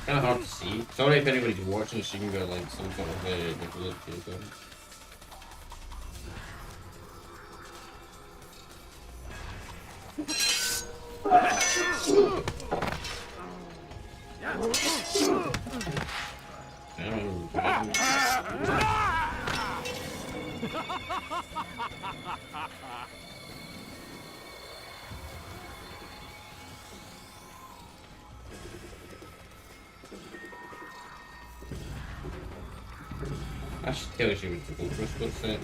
Speaker 1: Kind of hard to see. Sorry if anybody's watching, so you can go like some sort of look at them. That just tells you what the Ultra skill set.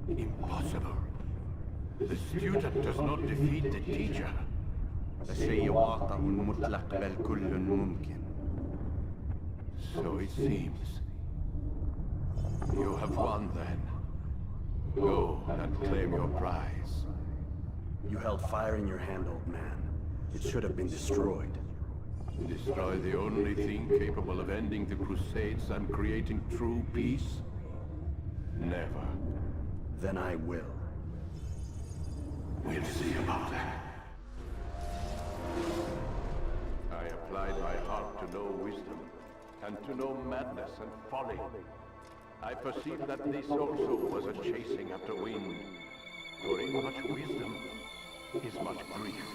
Speaker 21: Impossible. The student does not defeat the teacher.
Speaker 5: الشيء واقع مطلق بل كل ممكن.
Speaker 21: So it seems. You have won then. Go and claim your prize.
Speaker 5: You held fire in your hand, old man. It should have been destroyed.
Speaker 21: Destroy the only thing capable of ending the Crusades and creating true peace? Never.
Speaker 5: Then I will.
Speaker 21: We'll see about that. I applied my heart to know wisdom, and to know madness and folly. I perceived that this also was a chasing after wind. For in much wisdom is much grief.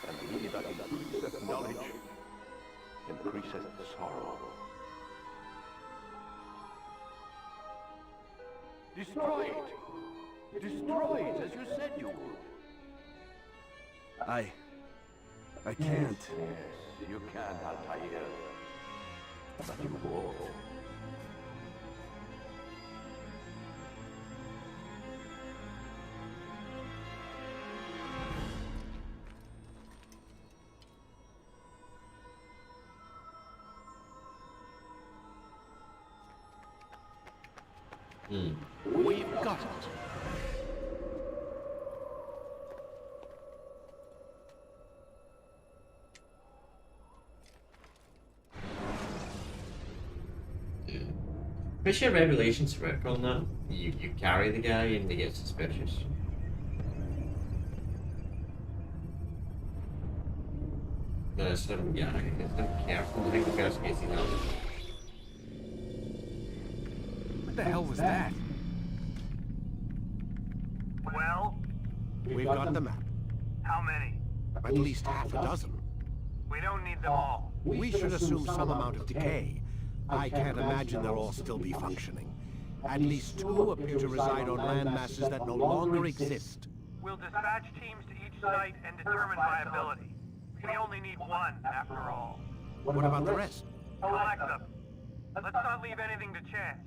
Speaker 21: And he that increaseth knowledge increaseth sorrow. Destroy it! Destroy it as you said you would.
Speaker 5: I can't.
Speaker 21: Yes, you can, Altair. But you won't. We've got it.
Speaker 1: Pretty sure regulations work on that. You carry the guy and they get suspicious. No, it's not, yeah, it's not careful. I think the person gets enough.
Speaker 21: What the hell was that?
Speaker 14: Well?
Speaker 21: We've got the map.
Speaker 14: How many?
Speaker 21: At least half a dozen.
Speaker 14: We don't need them all.
Speaker 21: We should assume some amount of decay. I can't imagine they'll all still be functioning. At least 2 appear to reside on land masses that no longer exist.
Speaker 14: We'll dispatch teams to each site and determine viability. We only need 1, after all.
Speaker 21: What about the rest?
Speaker 14: Collect them. Let's not leave anything to chance.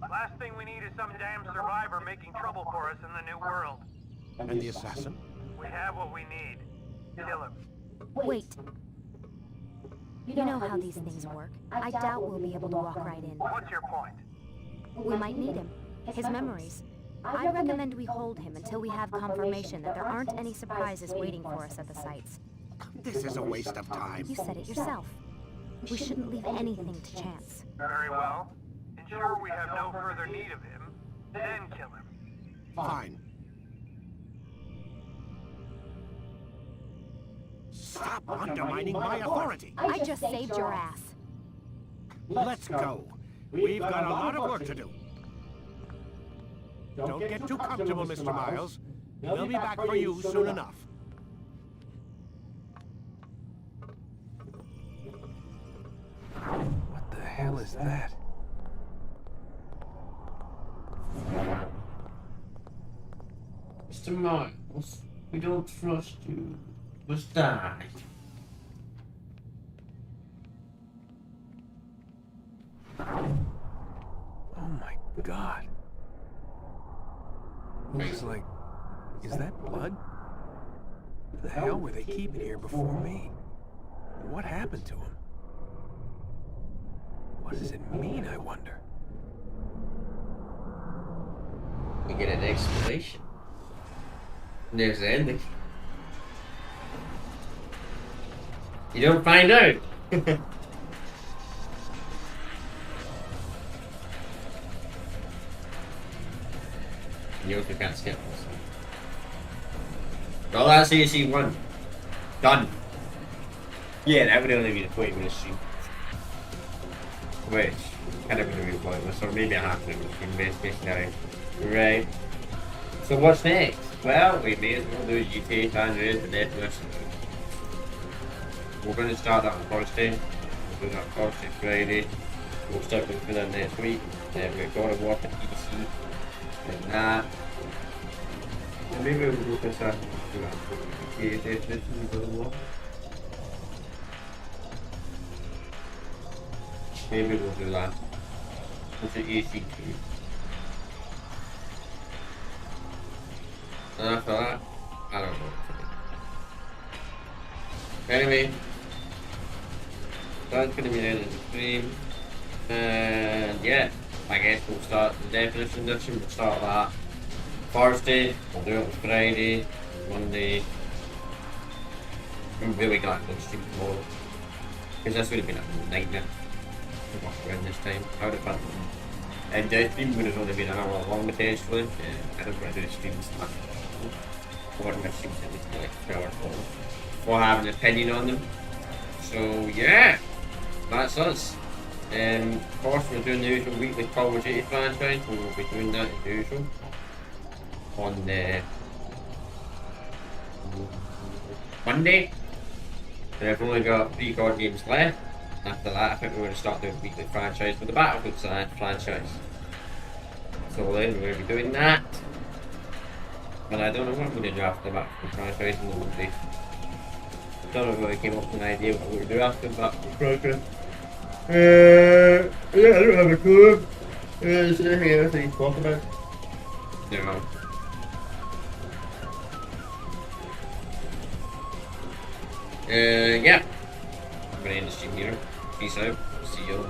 Speaker 14: Last thing we need is some damn survivor making trouble for us in the new world.
Speaker 21: And the assassin?
Speaker 14: We have what we need. Kill him.
Speaker 13: Wait. You know how these things work. I doubt we'll be able to walk right in.
Speaker 14: What's your point?
Speaker 13: We might need him. His memories. I recommend we hold him until we have confirmation that there aren't any surprises waiting for us at the sites.
Speaker 21: This is a waste of time.
Speaker 13: You said it yourself. We shouldn't leave anything to chance.
Speaker 14: Very well. Ensure we have no further need of him, then kill him.
Speaker 21: Fine. Stop undermining my authority.
Speaker 13: I just saved your ass.
Speaker 21: Let's go. We've got a lot of work to do. Don't get too comfortable, Mr. Miles. We'll be back for you soon enough.
Speaker 7: What the hell is that?
Speaker 1: Mr. Miles, we don't trust you. Must die.
Speaker 7: Oh my god. Looks like... Is that blood? What the hell were they keeping here before me? And what happened to him? What does it mean, I wonder?
Speaker 1: We get an explanation. And there's the ending. You don't find out. You also can't skip this. Well, that's AC1. Done. Yeah, that would only be the point of this scene. Which kind of would be pointless, or maybe a half of the investigation area. Right. So what's next? Well, we may as well do GTA San Andreas and Definition. We're going to start that on Thursday. We'll do that Thursday, Friday. We'll start looking for that next week. We've got to watch the PC. Like that. And maybe we'll go for that. GTA Definition as well. Maybe we'll do that. We'll do AC2. And after that, I don't know. Anyway, that's going to be the end of the stream. And yeah, I guess we'll start the Definition Edition. We'll start that Thursday, we'll do it on Friday, Monday. I'm really glad to stream tomorrow. Because this would have been a nightmare to walk around this time. I would have fun. And the stream would have only been an hour long potentially. I don't want to do the streams that. I want my streams at least like 3 hours long. For having an opinion on them. So yeah, that's us. Of course we're doing the usual weekly Call of Duty franchise. We will be doing that as usual. On the Monday. I've only got 3 card games left. After that, I think we're going to start doing weekly franchise with the Battlefield franchise. So then we're going to be doing that. But I don't know what I'm going to do after the Battlefield franchise on the Monday. I don't know if I came up with an idea what we're going to do after the Battlefield franchise. Yeah, I don't have a clue. Is there anything else I need to talk about? No. Yeah. I'm going to end the stream here. Peace out. See you.